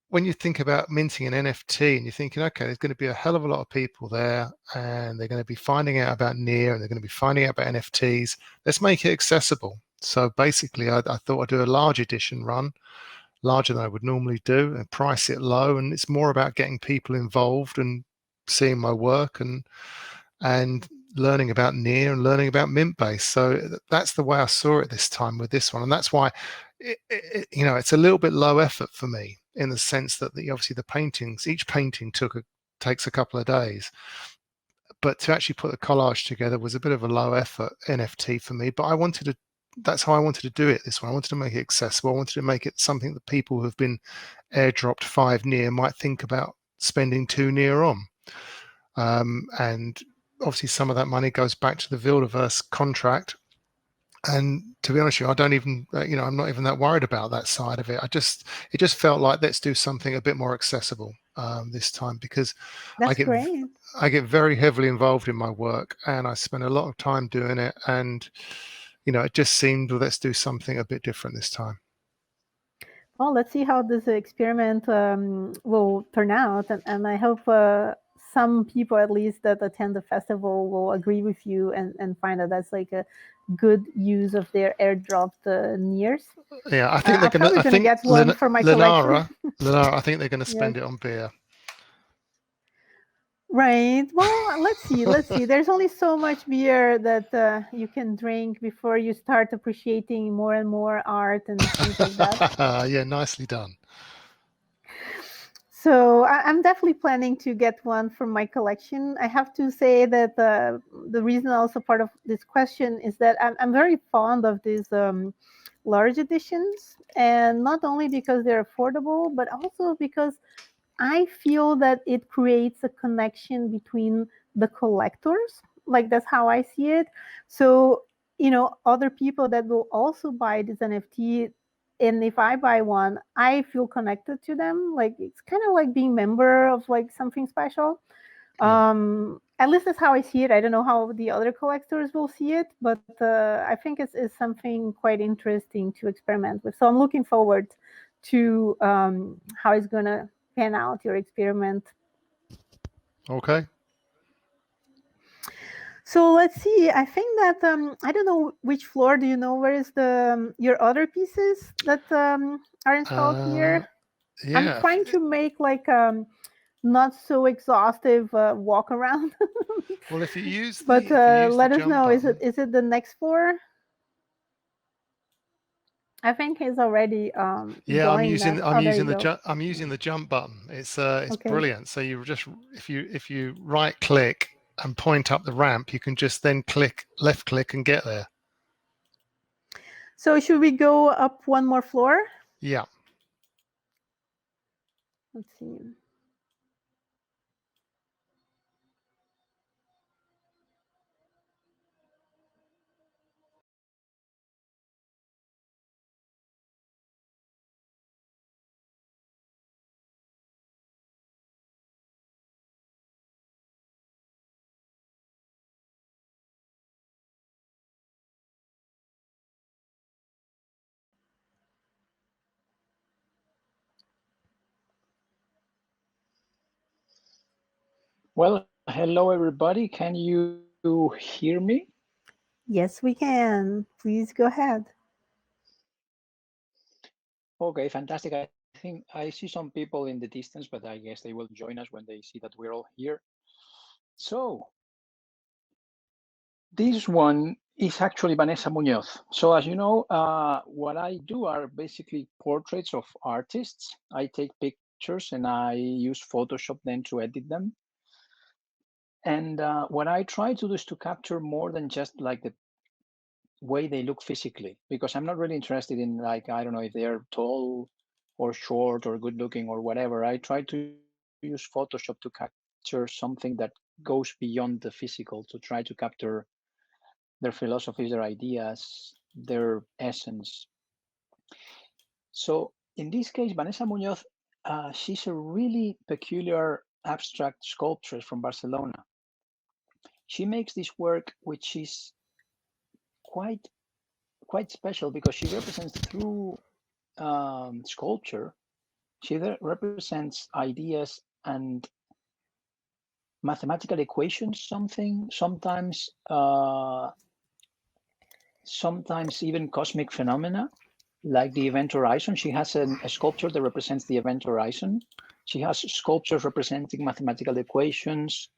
when you think about minting an NFT and you're thinking, okay, there's going to be a hell of a lot of people there, and they're going to be finding out about Near, and they're going to be finding out about NFTs. Let's make it accessible. So basically, I thought I'd do a large edition run, larger than I would normally do, and price it low. And it's more about getting people involved and seeing my work and learning about Near and learning about Mintbase. So that's the way I saw it this time with this one, and that's why it's a little bit low effort for me in the sense that obviously the paintings, each painting takes a couple of days, but to actually put the collage together was a bit of a low effort NFT for me. But that's how I wanted to do it this one. I wanted to make it accessible. I wanted to make it something that people who have been airdropped 5 Near might think about spending 2 Near on. And obviously some of that money goes back to the Wildeverse contract. And to be honest with you, I don't even, I'm not even that worried about that side of it. It just felt like let's do something a bit more accessible this time, because That's great. I get very heavily involved in my work and I spend a lot of time doing it. And, it just seemed, let's do something a bit different this time. Well, let's see how this experiment will turn out. And I hope some people, at least, that attend the festival will agree with you and find that that's like a good use of their airdropped Nears. Yeah, I think they're going to get one for my collection. Lenara, I think they're going to spend it on beer. Right. Well, let's see. There's only so much beer that you can drink before you start appreciating more and more art and things like that. Yeah, nicely done. So I'm definitely planning to get one for my collection. I have to say that the reason also part of this question is that I'm very fond of these large editions, and not only because they're affordable, but also because I feel that it creates a connection between the collectors. Like, that's how I see it. So, other people that will also buy this NFT, and if I buy one, I feel connected to them. Like, it's kind of like being member of like something special. Yeah. At least that's how I see it. I don't know how the other collectors will see it, but I think it's something quite interesting to experiment with. So I'm looking forward to how it's going to pan out, your experiment. Okay. So let's see. I think that I don't know which floor. Do you know where is your other pieces that are installed here? Yeah. I'm trying to make like not so exhaustive walk around. Well, if you use but let us know. Button. Is it the next floor? I think he's already yeah, I'm using the jump button. It's okay. Brilliant. So you just if you right click and point up the ramp, you can just then left click and get there. So should we go up one more floor? Yeah. Let's see. Well, hello everybody. Can you hear me? Yes, we can. Please go ahead. Okay, fantastic. I think I see some people in the distance, but I guess they will join us when they see that we're all here. So this one is actually Vanessa Muñoz. So as you know, what I do are basically portraits of artists. I take pictures and I use Photoshop then to edit them. And what I try to do is to capture more than just like the way they look physically, because I'm not really interested in, like, I don't know if they're tall or short or good looking or whatever. I try to use Photoshop to capture something that goes beyond the physical, to try to capture their philosophies, their ideas, their essence. So in this case, Vanessa Muñoz, she's a really peculiar abstract sculptress from Barcelona. She makes this work which is quite special because she represents through sculpture. She represents ideas and mathematical equations, sometimes even cosmic phenomena, like the event horizon. She has a sculpture that represents the event horizon. She has sculptures representing mathematical equations,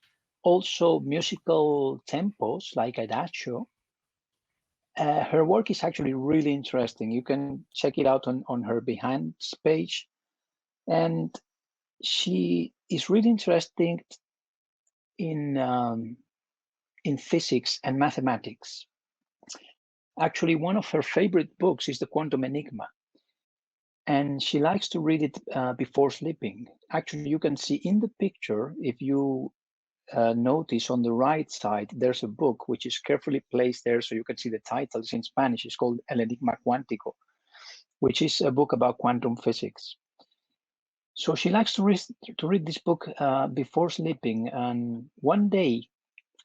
also musical tempos like Adagio. Her work is actually really interesting. You can check it out on her Behance page. And she is really interesting in physics and mathematics. Actually, one of her favorite books is The Quantum Enigma, and she likes to read it before sleeping. Actually, you can see in the picture, if you notice on the right side, there's a book which is carefully placed there so you can see the title. It's in Spanish. It's called El Enigma Cuántico, which is a book about quantum physics. So she likes to read this book before sleeping. And one day,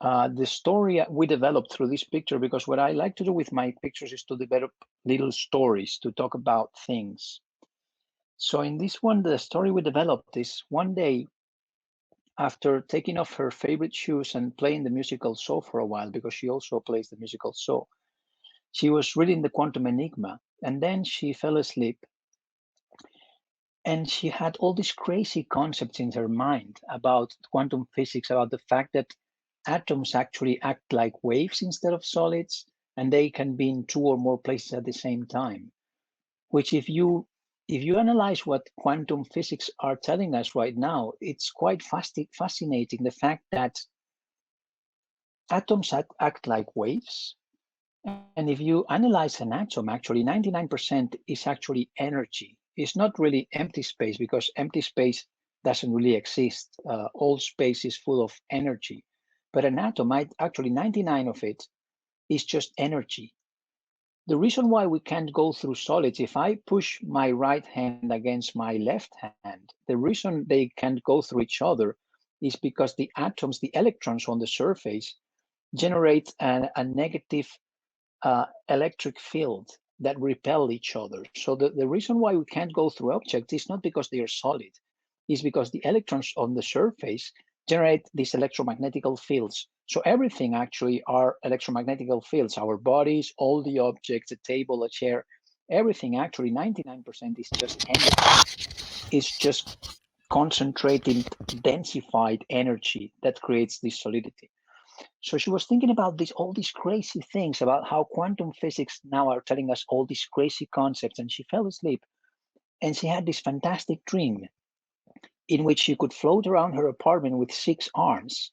the story we developed through this picture, because what I like to do with my pictures is to develop little stories to talk about things. So in this one, the story we developed is one day, after taking off her favorite shoes and playing the musical saw for a while, because she also plays the musical saw, she was reading the Quantum Enigma, and then she fell asleep. And she had all these crazy concepts in her mind about quantum physics, about the fact that atoms actually act like waves instead of solids, and they can be in two or more places at the same time. Which, if you analyze what quantum physics are telling us right now, it's quite fascinating. The fact that atoms act like waves, and if you analyze an atom, actually 99% is actually energy. It's not really empty space, because empty space doesn't really exist. All space is full of energy. But an atom, actually 99 of it is just energy. The reason why we can't go through solids, if I push my right hand against my left hand, the reason they can't go through each other is because the atoms, the electrons on the surface, generate a negative electric field that repel each other. So the reason why we can't go through objects is not because they are solid, it's because the electrons on the surface generate these electromagnetical fields. So everything actually are electromagnetical fields. Our bodies, all the objects, a table, a chair, everything actually 99% is just energy. It's just concentrated, densified energy that creates this solidity. So she was thinking about all these crazy things about how quantum physics now are telling us all these crazy concepts, and she fell asleep. And she had this fantastic dream in which she could float around her apartment with 6 arms,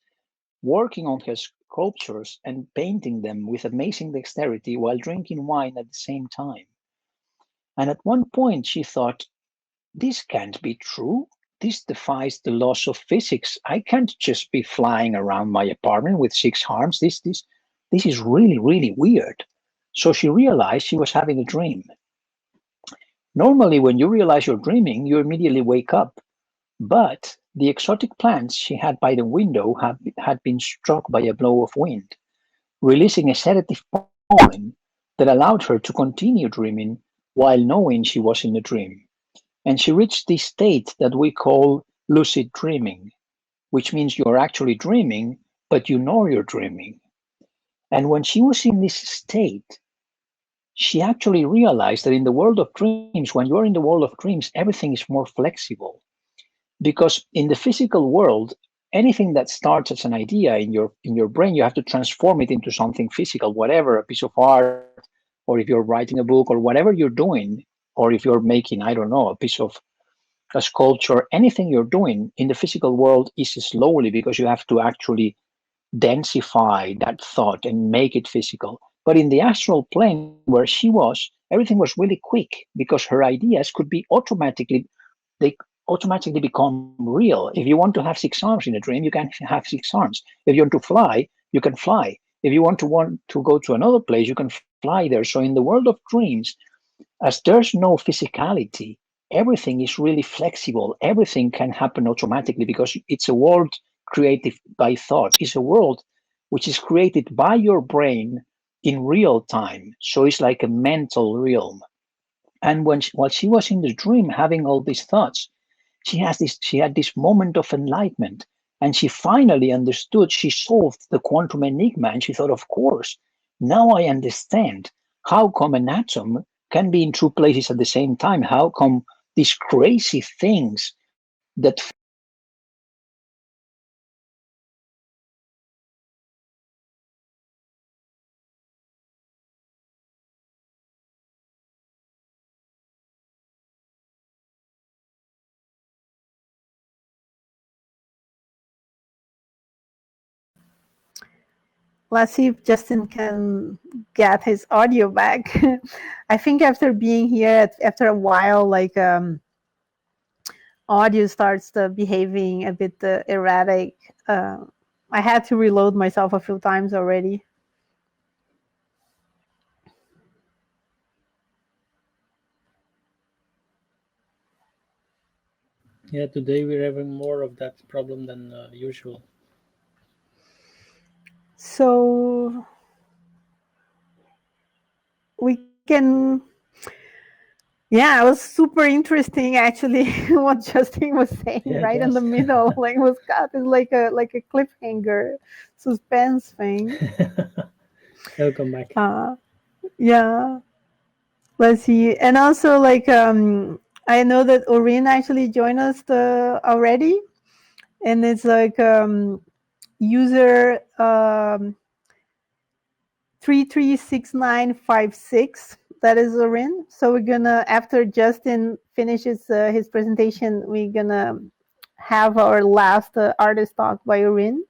working on her sculptures and painting them with amazing dexterity while drinking wine at the same time. And at one point she thought, this can't be true. This defies the laws of physics. I can't just be flying around my apartment with 6 arms. This is really, really weird. So she realized she was having a dream. Normally, when you realize you're dreaming, you immediately wake up. But the exotic plants she had by the window had been struck by a blow of wind, releasing a sedative pollen that allowed her to continue dreaming while knowing she was in a dream. And she reached this state that we call lucid dreaming, which means you're actually dreaming, but you know you're dreaming. And when she was in this state, she actually realized that in the world of dreams, when you're in the world of dreams, everything is more flexible. Because in the physical world, anything that starts as an idea in your brain, you have to transform it into something physical, whatever, a piece of art, or if you're writing a book, or whatever you're doing, or if you're making, I don't know, a piece of a sculpture, anything you're doing in the physical world is slowly, because you have to actually densify that thought and make it physical. But in the astral plane where she was, everything was really quick, because her ideas could be they automatically become real. If you want to have 6 arms in a dream, you can have 6 arms. If you want to fly, you can fly. If you want to go to another place, you can fly there. So in the world of dreams, as there's no physicality, everything is really flexible. Everything can happen automatically, because it's a world created by thought. It's a world which is created by your brain in real time. So it's like a mental realm. And while she was in the dream having all these thoughts, she had this moment of enlightenment, and she finally understood. She solved the quantum enigma, and she thought, of course, now I understand how come an atom can be in 2 places at the same time. How come these crazy things that Let's see if Justin can get his audio back. I think after being here, after a while, like audio starts behaving a bit erratic. I had to reload myself a few times already. Yeah, today we're having more of that problem than usual. So we can, yeah, it was super interesting actually what Justin was saying, Yeah, right in the middle, like it was cut. It's like a cliffhanger suspense thing. He'll come back. Yeah. Let's see. And also, like, I know that Orrin actually joined us already, and it's like user 336956. That is Orrin. So we're gonna, after Justin finishes his presentation, we're gonna have our last artist talk by Orrin,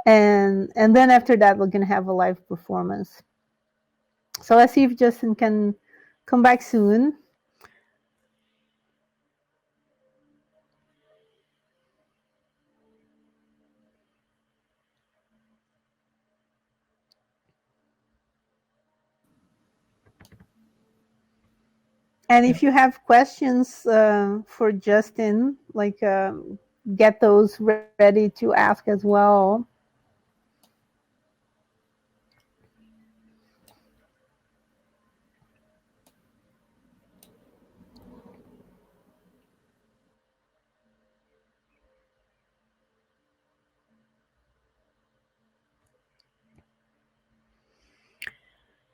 and then after that we're gonna have a live performance. So let's see if Justin can come back soon. And if you have questions for Justin, like get those ready to ask as well.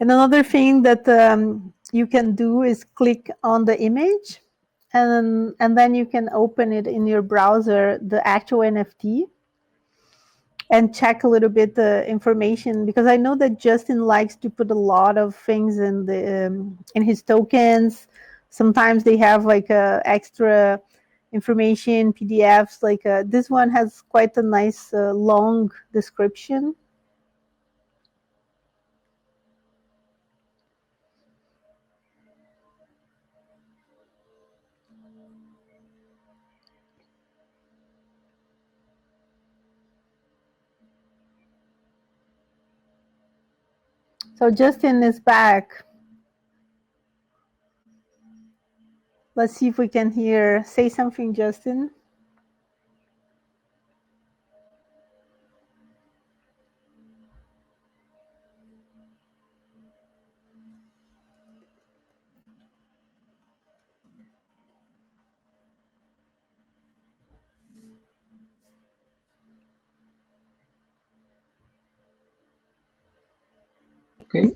And another thing that you can do is click on the image, and then you can open it in your browser, the actual NFT, and check a little bit the information, because I know that Justin likes to put a lot of things in the in his tokens. Sometimes they have like extra information, PDFs. Like this one has quite a nice long description. So Justin is back. Let's see if we can hear. Say something, Justin. Okay.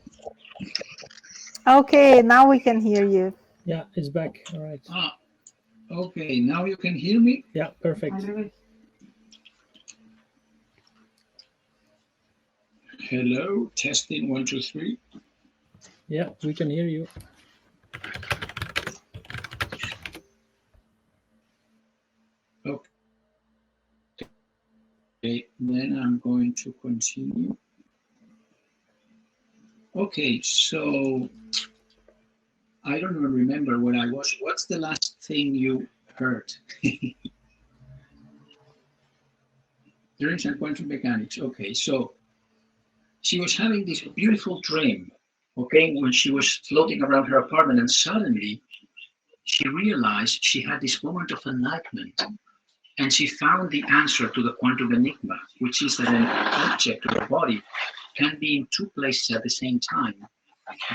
Okay, now we can hear you. Yeah, it's back. All right. Okay, now you can hear me? Yeah, perfect. Hello, testing 1, 2, 3. Yeah, we can hear you. Okay, then I'm going to continue. Okay, so I don't even remember where I was. What's the last thing you heard? Dreams and quantum mechanics. Okay, so she was having this beautiful dream, okay, when she was floating around her apartment, and suddenly she realized she had this moment of enlightenment, and she found the answer to the quantum enigma, which is that an object or a body can be in two places at the same time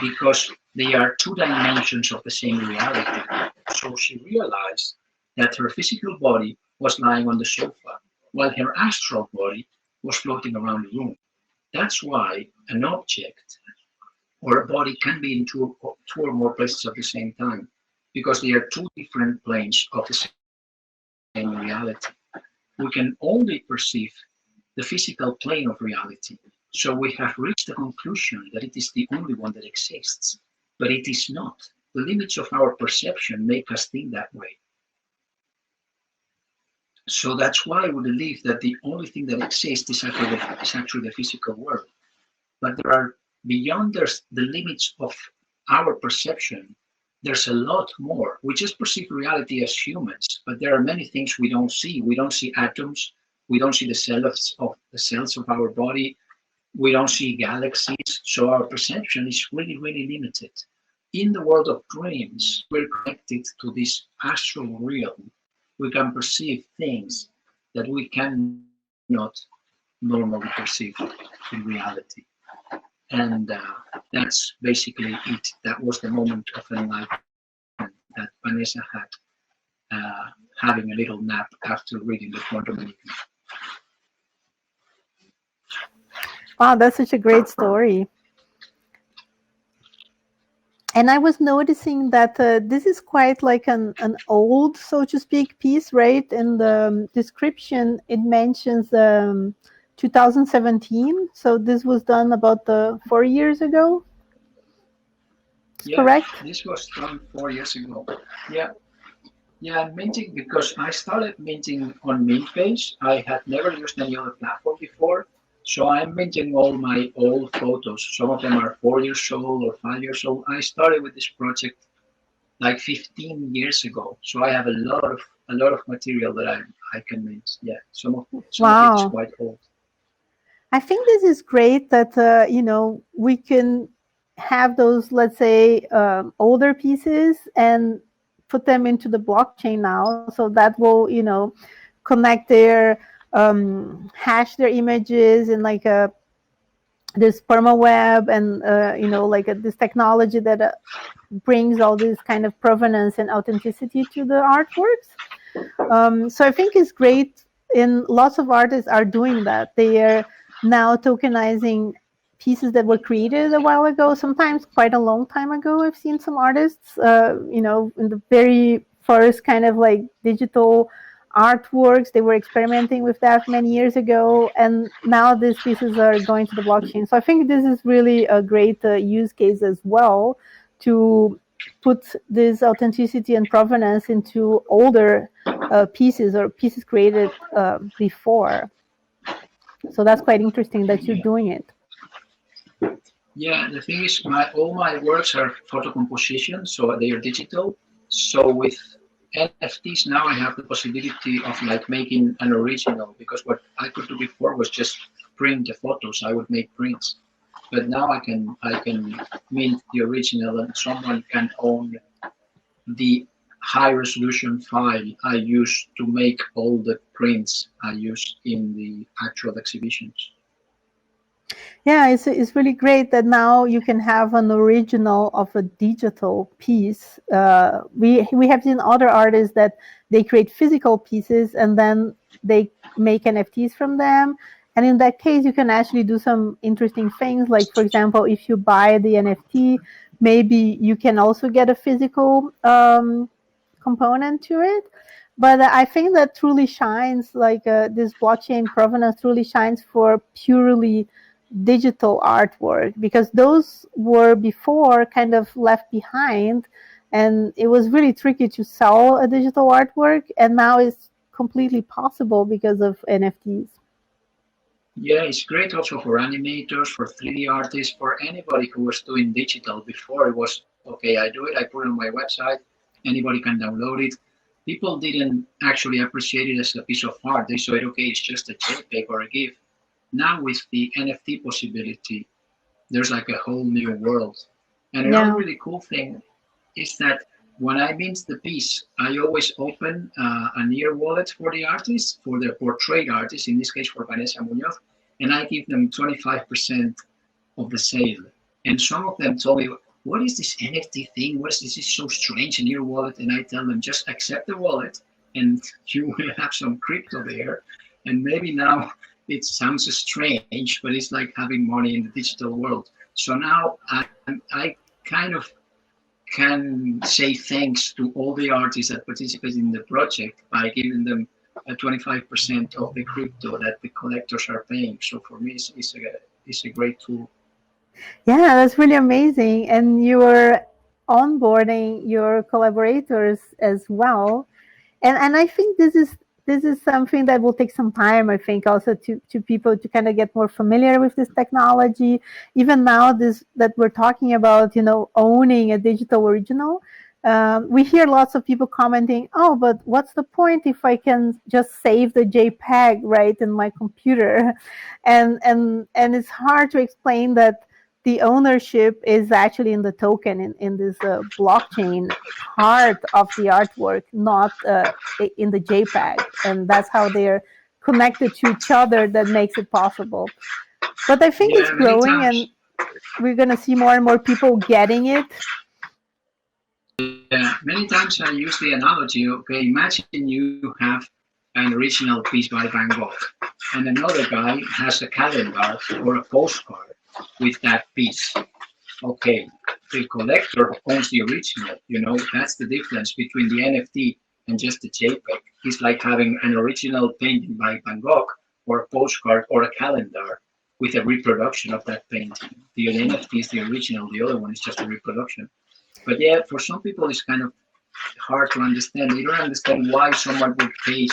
because they are two dimensions of the same reality. So she realized that her physical body was lying on the sofa, while her astral body was floating around the room. That's why an object or a body can be in two or more places at the same time, because they are two different planes of the same reality. We can only perceive the physical plane of reality. So we have reached the conclusion that it is the only one that exists, but it is not. The limits of our perception make us think that way. So that's why we believe that the only thing that exists is actually the physical world. but there are beyond the limits of our perception. There's a lot more. We just perceive reality as humans, but there are many things we don't see. We don't see atoms. We don't see the cells of our body. We don't see galaxies. So our perception is really, really limited. In the world of dreams, we're connected to this astral realm. We can perceive things that we cannot normally perceive in reality. And that's basically it. That was the moment of enlightenment that Vanessa had, having a little nap after reading the quantum enigma. Wow, that's such a great story. And I was noticing that this is quite like an old, so to speak, piece, right? In the description, it mentions 2017. So this was done about 4 years ago. Yeah, correct? This was done 4 years ago. Yeah. Yeah, minting, because I started minting on Mintbase. I had never used any other platform before. So I'm minting all my old photos. Some of them are 4 years old or 5 years old. I started with this project like 15 years ago. So I have a lot of material that I can mint. Yeah, some of it is Wow. quite old. I think this is great that, we can have those, let's say, older pieces and put them into the blockchain now. So that will, connect their, hash their images in like this permaweb and, this technology that brings all this kind of provenance and authenticity to the artworks. So I think it's great, and lots of artists are doing that. They are now tokenizing pieces that were created a while ago, sometimes quite a long time ago. I've seen some artists, in the very first kind of like digital artworks, they were experimenting with that many years ago, and now these pieces are going to the blockchain. So I think this is really a great use case as well, to put this authenticity and provenance into older pieces or pieces created before. So that's quite interesting that you're doing it. Yeah, the thing is, all my works are photo composition, so they are digital. So with NFTs now, I have the possibility of like making an original, because what I could do before was just print the photos. I would make prints, but now I can mint the original, and someone can own the high resolution file I use to make all the prints I use in the actual exhibitions. Yeah, it's really great that now you can have an original of a digital piece. We have seen other artists that they create physical pieces and then they make NFTs from them. And in that case, you can actually do some interesting things. Like, for example, if you buy the NFT, maybe you can also get a physical component to it. But I think that truly shines, like this blockchain provenance truly shines for purely digital artwork, because those were before kind of left behind, and it was really tricky to sell a digital artwork, and now it's completely possible because of NFTs. Yeah, it's great also for animators, for 3D artists, for anybody who was doing digital before. It was, okay, I do it, I put it on my website, anybody can download it. People didn't actually appreciate it as a piece of art. They saw it, okay, it's just a JPEG or a GIF. Now with the NFT possibility, there's like a whole new world. And another really cool thing is that when I mint the piece, I always open a near wallet for the artist, for the portrait artist, in this case for Vanessa Muñoz, and I give them 25% of the sale. And some of them told me, what is this NFT thing? What is this? This is so strange, a near wallet. And I tell them, just accept the wallet and you will have some crypto there. And maybe now it sounds strange, but it's like having money in the digital world. So now I kind of can say thanks to all the artists that participate in the project by giving them 25% of the crypto that the collectors are paying. So for me, it's a great tool. Yeah, that's really amazing. And you're onboarding your collaborators as well. And I think this this is something that will take some time, I think, also to people to kind of get more familiar with this technology. Even now, this that we're talking about, owning a digital original, we hear lots of people commenting, oh, but what's the point if I can just save the JPEG right in my computer? And it's hard to explain that the ownership is actually in the token, in this blockchain part of the artwork, not in the JPEG. And that's how they're connected to each other that makes it possible. But I think it's growing, and we're going to see more and more people getting it. Many times I use the analogy, okay, imagine you have an original piece by Van Gogh, and another guy has a calendar or a postcard with that piece. Okay, the collector owns the original, that's the difference between the NFT and just the JPEG. It's like having an original painting by Van Gogh or a postcard or a calendar with a reproduction of that painting. The NFT is the original, the other one is just a reproduction. But yeah, for some people it's kind of hard to understand. They don't understand why someone would pay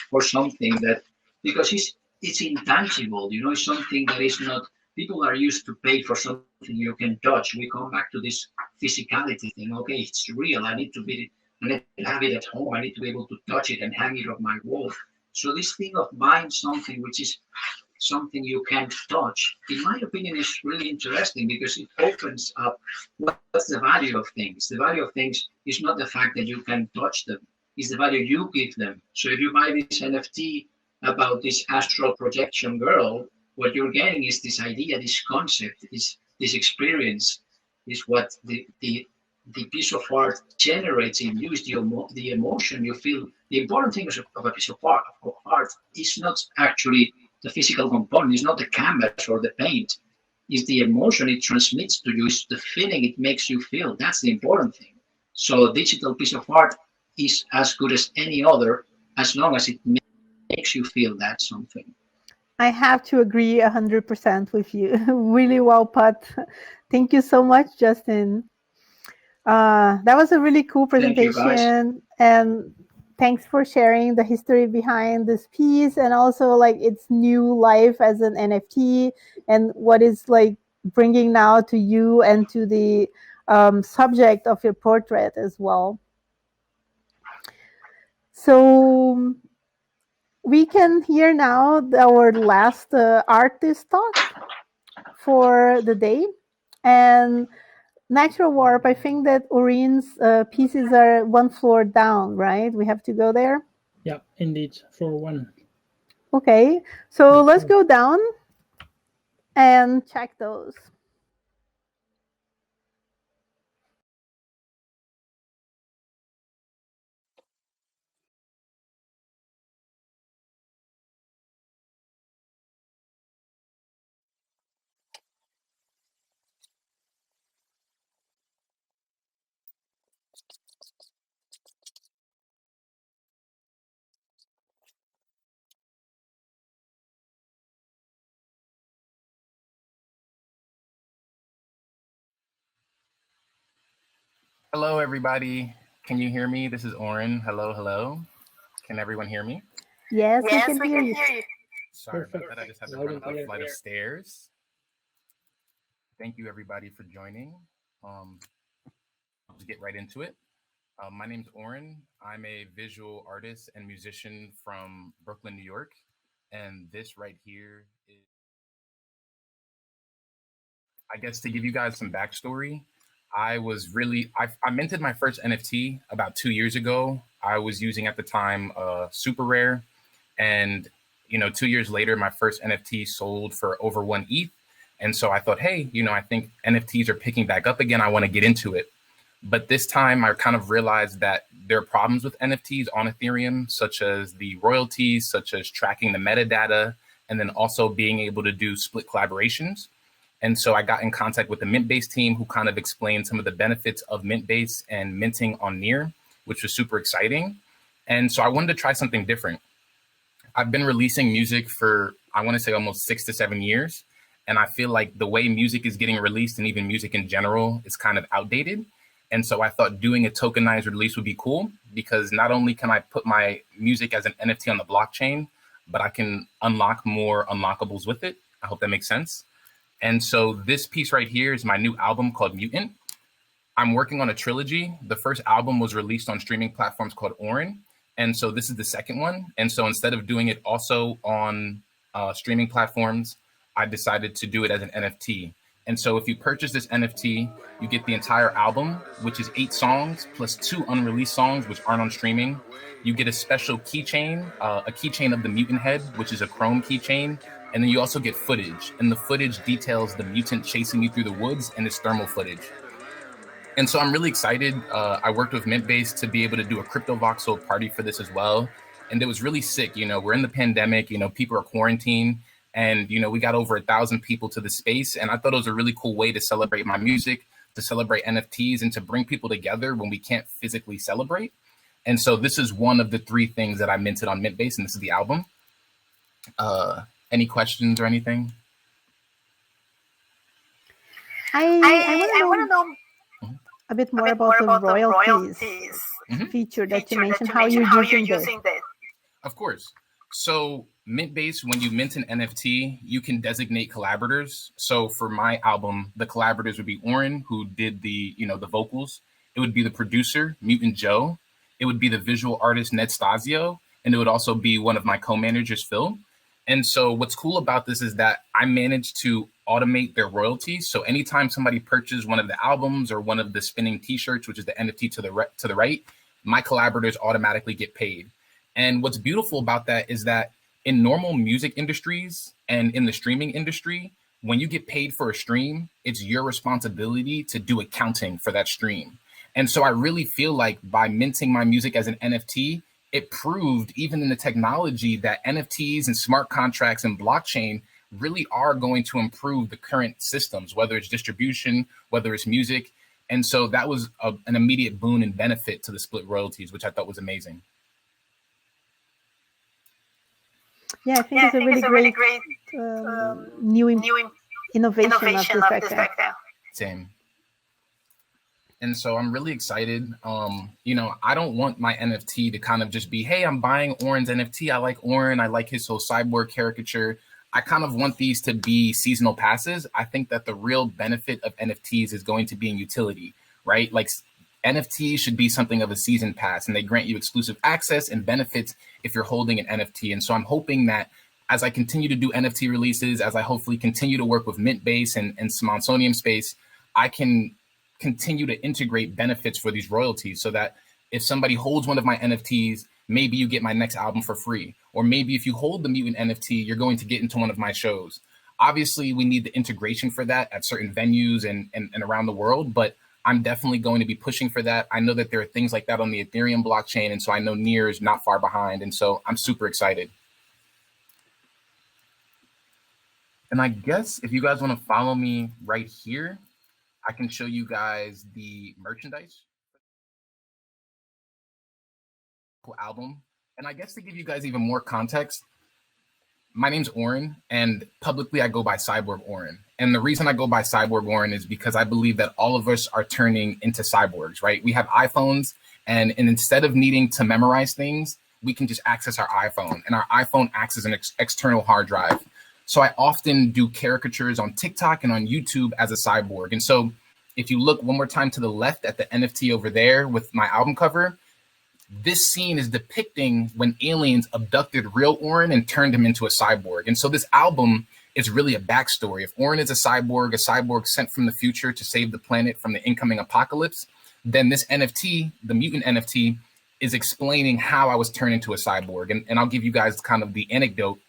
for something that, because it's intangible, it's something that is not, people are used to pay for something you can touch. We come back to this physicality thing. Okay, it's real. I need to have it at home. I need to be able to touch it and hang it on my wall. So this thing of buying something which is something you can't touch, in my opinion, is really interesting because it opens up what's the value of things. The value of things is not the fact that you can touch them, it's the value you give them. So if you buy this NFT about this astral projection girl, what you're getting is this idea, this concept, this experience, is what the piece of art generates in you, is the emotion you feel. The important thing of a piece of art is not actually the physical component, is not the canvas or the paint, is the emotion it transmits to you, is the feeling it makes you feel. That's the important thing. So a digital piece of art is as good as any other as long as it makes you feel that something. I have to agree 100% with you. Really well put. Thank you so much, Justin. That was a really cool presentation. And thanks for sharing the history behind this piece, and also like its new life as an NFT, and what is like bringing now to you and to the subject of your portrait as well. So we can hear now our last artist talk for the day. And Natural Warp, I think that Orrin's pieces are one floor down, right? We have to go there? Yeah, indeed, floor 1. Okay, so let's go down and check those. Hello, everybody. Can you hear me? This is Orrin. Hello, hello. Can everyone hear me? Yes, we can hear you. Sorry about that. I just had to run up a flight of stairs. Thank you, everybody, for joining. I'll just get right into it. My name's Orrin. I'm a visual artist and musician from Brooklyn, New York. And this right here is, I guess, to give you guys some backstory. I minted my first NFT about 2 years ago. I was using at the time Super Rare, and 2 years later, my first NFT sold for over 1 ETH. And so I thought, hey, I think NFTs are picking back up again. I want to get into it. But this time I kind of realized that there are problems with NFTs on Ethereum, such as the royalties, such as tracking the metadata, and then also being able to do split collaborations. And so I got in contact with the Mintbase team, who kind of explained some of the benefits of Mintbase and minting on Near, which was super exciting. And so I wanted to try something different. I've been releasing music for, I want to say, almost 6 to 7 years. And I feel like the way music is getting released, and even music in general, is kind of outdated. And so I thought doing a tokenized release would be cool, because not only can I put my music as an NFT on the blockchain, but I can unlock more unlockables with it. I hope that makes sense. And so this piece right here is my new album called Mutant. I'm working on a trilogy. The first album was released on streaming platforms called Orrin. And so this is the second one. And so instead of doing it also on streaming platforms, I decided to do it as an NFT. And so if you purchase this NFT, you get the entire album, which is 8 songs plus 2 unreleased songs, which aren't on streaming. You get a special keychain, a keychain of the mutant head, which is a chrome keychain. And then you also get footage. And the footage details the mutant chasing you through the woods and its thermal footage. And so I'm really excited. I worked with Mintbase to be able to do a crypto voxel party for this as well. And it was really sick. You know, we're in the pandemic, you know, people are quarantined, and, you know, we got over 1,000 people to the space. And I thought it was a really cool way to celebrate my music, to celebrate NFTs, and to bring people together when we can't physically celebrate. And so this is one of the 3 things that I minted on Mintbase, and this is the album. Any questions or anything? I want to know a bit more about the royalties feature that you mentioned, how you're using this. Of course. So Mintbase, when you mint an NFT, you can designate collaborators. So for my album, the collaborators would be Orrin, who did the, you know, the vocals. It would be the producer, Mutant Joe. It would be the visual artist, Ned Stasio. And it would also be one of my co-managers, Phil. And so what's cool about this is that I managed to automate their royalties. So anytime somebody purchases one of the albums or one of the spinning t-shirts, which is the NFT to the right, my collaborators automatically get paid. And what's beautiful about that is that in normal music industries and in the streaming industry, when you get paid for a stream, it's your responsibility to do accounting for that stream. And so I really feel like by minting my music as an NFT, it proved, even in the technology, that NFTs and smart contracts and blockchain really are going to improve the current systems, whether it's distribution, whether it's music. And so that was an immediate boon and benefit to the split royalties, which I thought was amazing. Yeah, I think it's a really great new innovation of this back there. Same. And so I'm really excited. You know, I don't want my NFT to kind of just be, hey, I'm buying Orrin's NFT. I like Orrin. I like his whole cyborg caricature. I kind of want these to be seasonal passes. I think that the real benefit of NFTs is going to be in utility, right? Like NFTs should be something of a season pass, and they grant you exclusive access and benefits if you're holding an NFT. And so I'm hoping that as I continue to do NFT releases, as I hopefully continue to work with Mintbase and Somnium space, I can continue to integrate benefits for these royalties, so that if somebody holds one of my NFTs, maybe you get my next album for free. Or maybe if you hold the Mutant NFT, you're going to get into one of my shows. Obviously, we need the integration for that at certain venues and around the world, but I'm definitely going to be pushing for that. I know that there are things like that on the Ethereum blockchain, and so I know Near is not far behind, and so I'm super excited. And I guess if you guys want to follow me right here, I can show you guys the merchandise album. And I guess to give you guys even more context, my name's Orrin, and publicly I go by Cyborg Orrin. And the reason I go by Cyborg Orrin is because I believe that all of us are turning into cyborgs, right? We have iPhones, and instead of needing to memorize things, we can just access our iPhone, and our iPhone acts as an external hard drive. So I often do caricatures on TikTok and on YouTube as a cyborg. And so if you look one more time to the left at the NFT over there with my album cover, this scene is depicting when aliens abducted real Orrin and turned him into a cyborg. And so this album is really a backstory. If Orrin is a cyborg sent from the future to save the planet from the incoming apocalypse, then this NFT, the Mutant NFT, is explaining how I was turned into a cyborg. And I'll give you guys kind of the anecdote.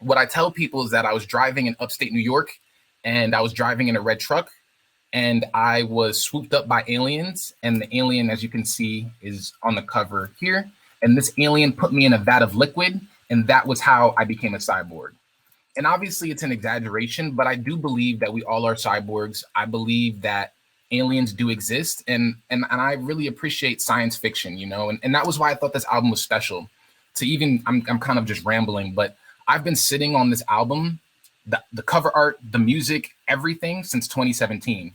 What I tell people is that I was driving in upstate New York, and I was driving in a red truck, and I was swooped up by aliens. And the alien, as you can see, is on the cover here. And this alien put me in a vat of liquid, and that was how I became a cyborg. And obviously it's an exaggeration, but I do believe that we all are cyborgs. I believe that aliens do exist, and I really appreciate science fiction, you know, and that was why I thought this album was special. I'm kind of just rambling, but I've been sitting on this album, the cover art, the music, everything since 2017.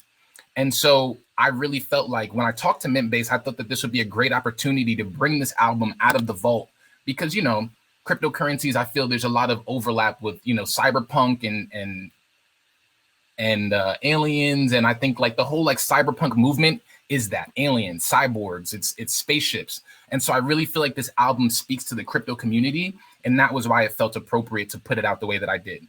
And so I really felt like when I talked to Mintbase, I thought that this would be a great opportunity to bring this album out of the vault because, you know, cryptocurrencies, I feel there's a lot of overlap with, you know, cyberpunk and aliens. And I think like the whole like cyberpunk movement is that aliens, cyborgs, it's spaceships. And so I really feel like this album speaks to the crypto community. And that was why it felt appropriate to put it out the way that I did.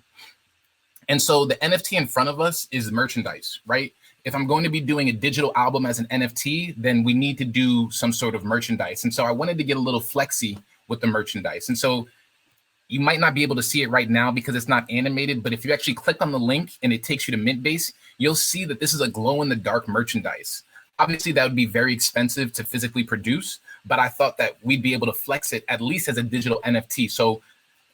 And so the NFT in front of us is merchandise, right? If I'm going to be doing a digital album as an NFT, then we need to do some sort of merchandise. And so I wanted to get a little flexy with the merchandise. And so you might not be able to see it right now because it's not animated, but if you actually click on the link and it takes you to Mintbase, you'll see that this is a glow-in-the-dark merchandise. Obviously, that would be very expensive to physically produce, but I thought that we'd be able to flex it at least as a digital NFT. So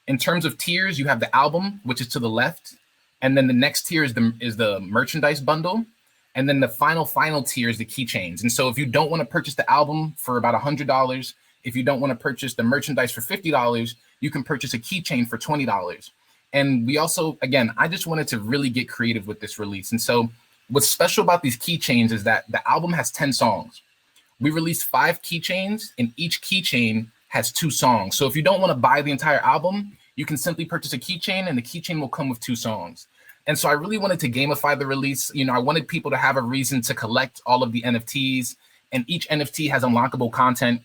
in terms of tiers, you have the album, which is to the left, and then the next tier is the merchandise bundle, and then the final tier is the keychains. And so if you don't want to purchase the album for about $100, if you don't want to purchase the merchandise for $50, you can purchase a keychain for $20. And we also, again, I just wanted to really get creative with this release. And so what's special about these keychains is that the album has 10 songs. We released 5 keychains, and each keychain has 2 songs. So if you don't want to buy the entire album, you can simply purchase a keychain, and the keychain will come with 2 songs. And so I really wanted to gamify the release. You know, I wanted people to have a reason to collect all of the NFTs, and each NFT has unlockable content.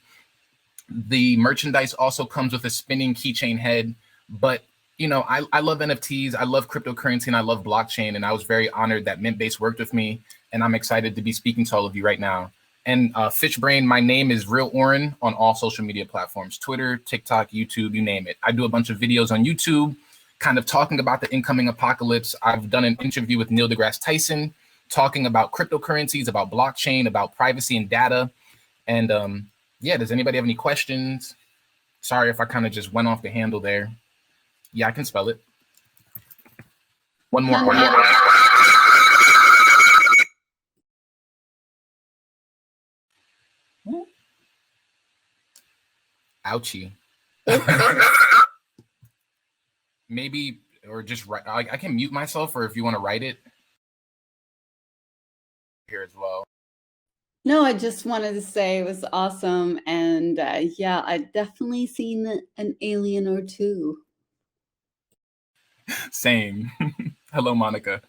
The merchandise also comes with a spinning keychain head. But, you know, I love NFTs, I love cryptocurrency, and I love blockchain. And I was very honored that Mintbase worked with me. And I'm excited to be speaking to all of you right now. And Fishbrain, my name is Real Orrin on all social media platforms, Twitter, TikTok, YouTube, you name it. I do a bunch of videos on YouTube, kind of talking about the incoming apocalypse. I've done an interview with Neil deGrasse Tyson, talking about cryptocurrencies, about blockchain, about privacy and data. And yeah, does anybody have any questions? Sorry if I kind of just went off the handle there. Yeah, I can spell it. One more. Ouchie. Maybe, or just write, I can mute myself, or if you want to write it here as well. No, I just wanted to say it was awesome. And yeah, I've definitely seen an alien or two. Same. Hello, Monica.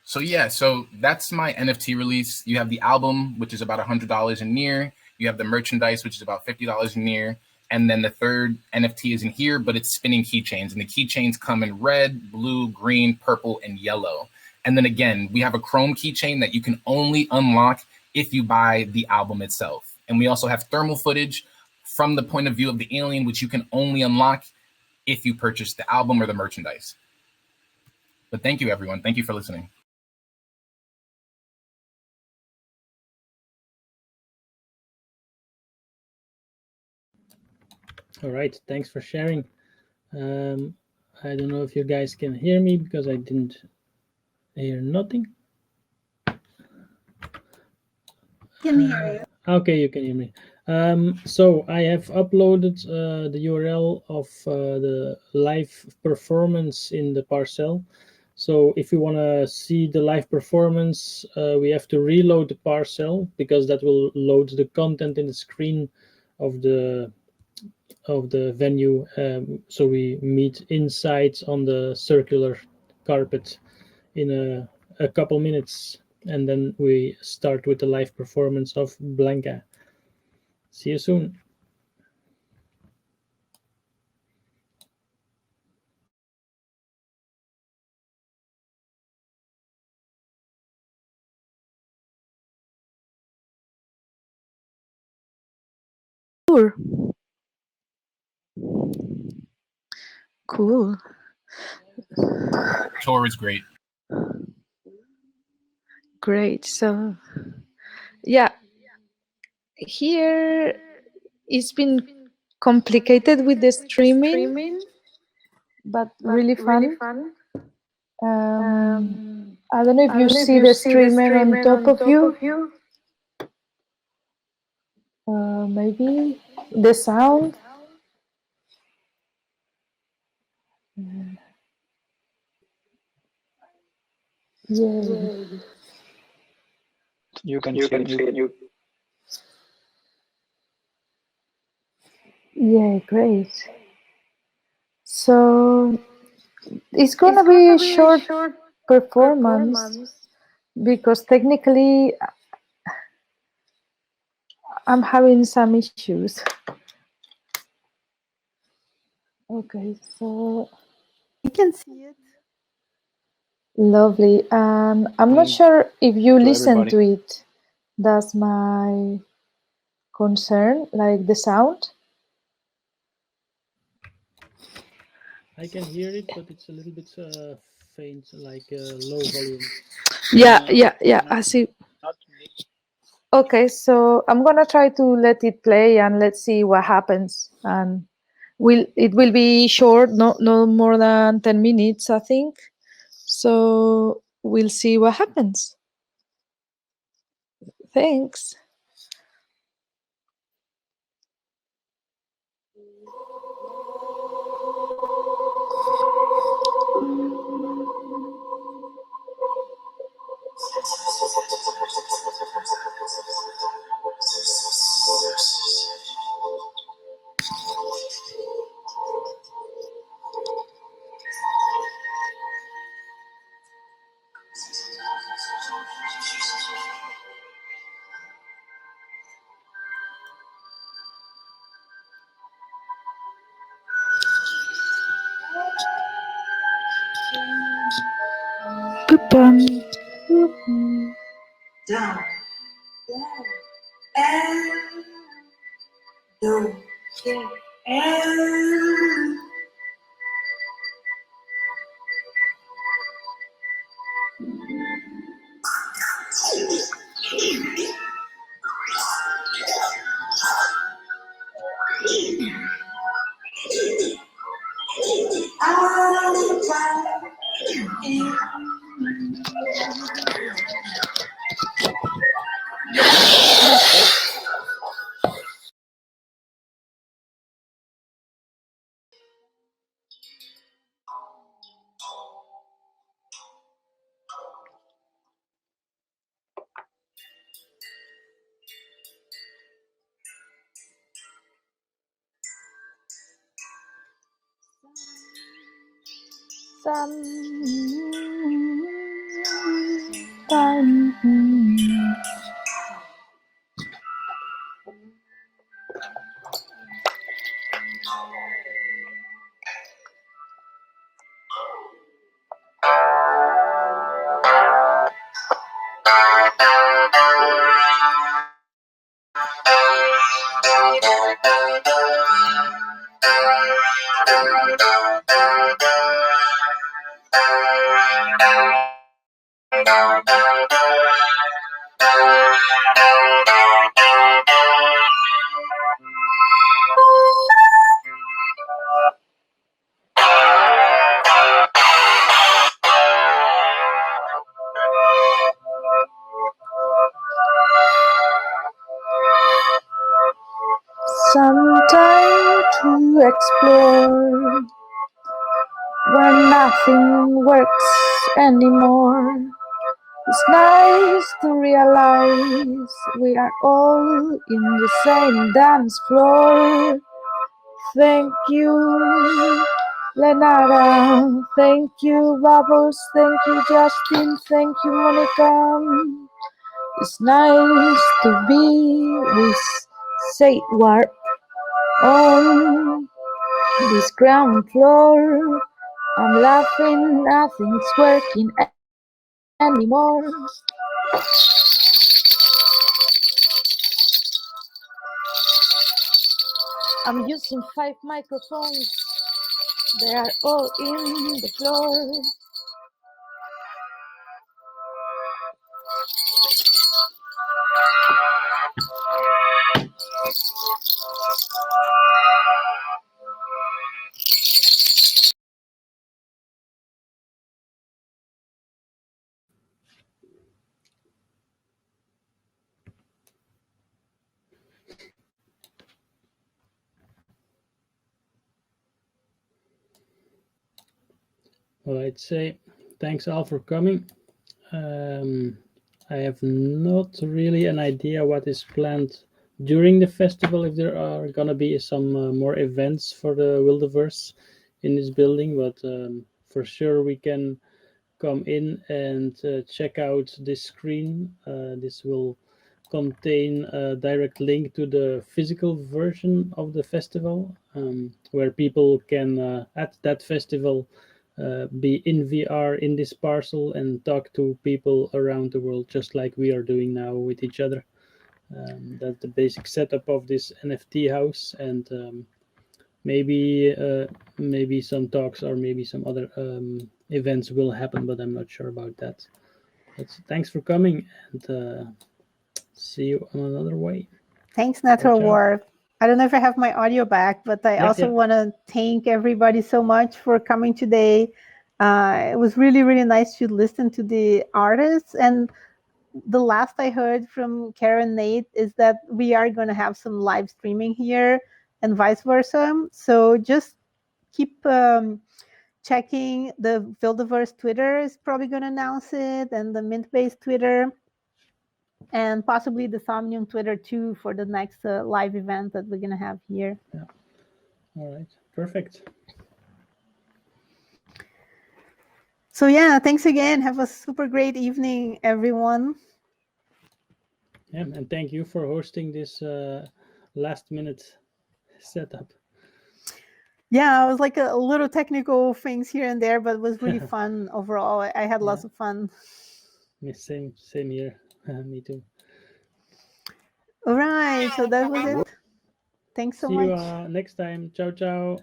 So yeah, so that's my NFT release. You have the album, which is about $100 in near. You have the merchandise, which is about $50 in near. And then the third NFT is in here, but it's spinning keychains. And the keychains come in red, blue, green, purple, and yellow. And then again, we have a chrome keychain that you can only unlock if you buy the album itself. And we also have thermal footage from the point of view of the alien, which you can only unlock if you purchase the album or the merchandise. But thank you, everyone. Thank you for listening. All right, thanks for sharing. I don't know if you guys can hear me because I didn't hear nothing. Can hear you. Okay, you can hear me. So I have uploaded the URL of the live performance in the Parcel. So if you want to see the live performance, we have to reload the Parcel because that will load the content in the screen of the venue. So we meet inside on the circular carpet in a couple minutes, and then we start with the live performance of Blanca. See you soon. Sure. Cool. Tour is great. Great. So, yeah, here it's been complicated with the streaming, but really fun. I don't know if you see the streamer on top of you. Maybe the sound. Yay. You can see it. Yeah, great. So it's gonna be a short performance because technically I'm having some issues. Okay, so I can see it. lovely. And I'm not Link sure if you to listen everybody. to it. That's my concern, like the sound. I can hear it, but it's a little bit faint, like low volume. Yeah, Not I see. not me. Okay, so I'm gonna try to let it play and let's see what happens. And it will be short, no more than 10 minutes, I think. So we'll see what happens. Thanks. Down, down, and do, and sometime. Some time to explore when nothing works anymore. It's nice to realize we are all in the same dance floor. Thank you, Lenara. Thank you, Bubbles. Thank you, Justin. Thank you, Monica. It's nice to be with Zeitwarp on this ground floor. I'm laughing, nothing's working anymore. I'm using 5 microphones. They are all in the floor. Well, I'd say thanks all for coming. I have not really an idea what is planned during the festival, if there are gonna be some more events for the Wildeverse in this building, but for sure we can come in and check out this screen. This will contain a direct link to the physical version of the festival, where people can at that festival be in VR in this parcel and talk to people around the world, just like we are doing now with each other. That's the basic setup of this NFT house, and maybe some talks or maybe some other events will happen, but I'm not sure about that. But thanks for coming, and see you on another way. Thanks, Natural Warp. I don't know if I have my audio back, but I also want to thank everybody so much for coming today. It was really, really nice to listen to the artists. And the last I heard from Karen Nate is that we are going to have some live streaming here and vice versa. So just keep checking. The Wildeverse Twitter is probably going to announce it, and the Mintbase Twitter, and possibly the Somnium Twitter too for the next live event that we're going to have here. Yeah. All right. Perfect. So yeah, thanks again. Have a super great evening, everyone. Yeah, and thank you for hosting this last minute setup. Yeah, it was like a little technical things here and there, but it was really fun overall. I had lots of fun. Same here. Me too. All right, so that was it. Thanks so much. See you next time. Ciao, ciao.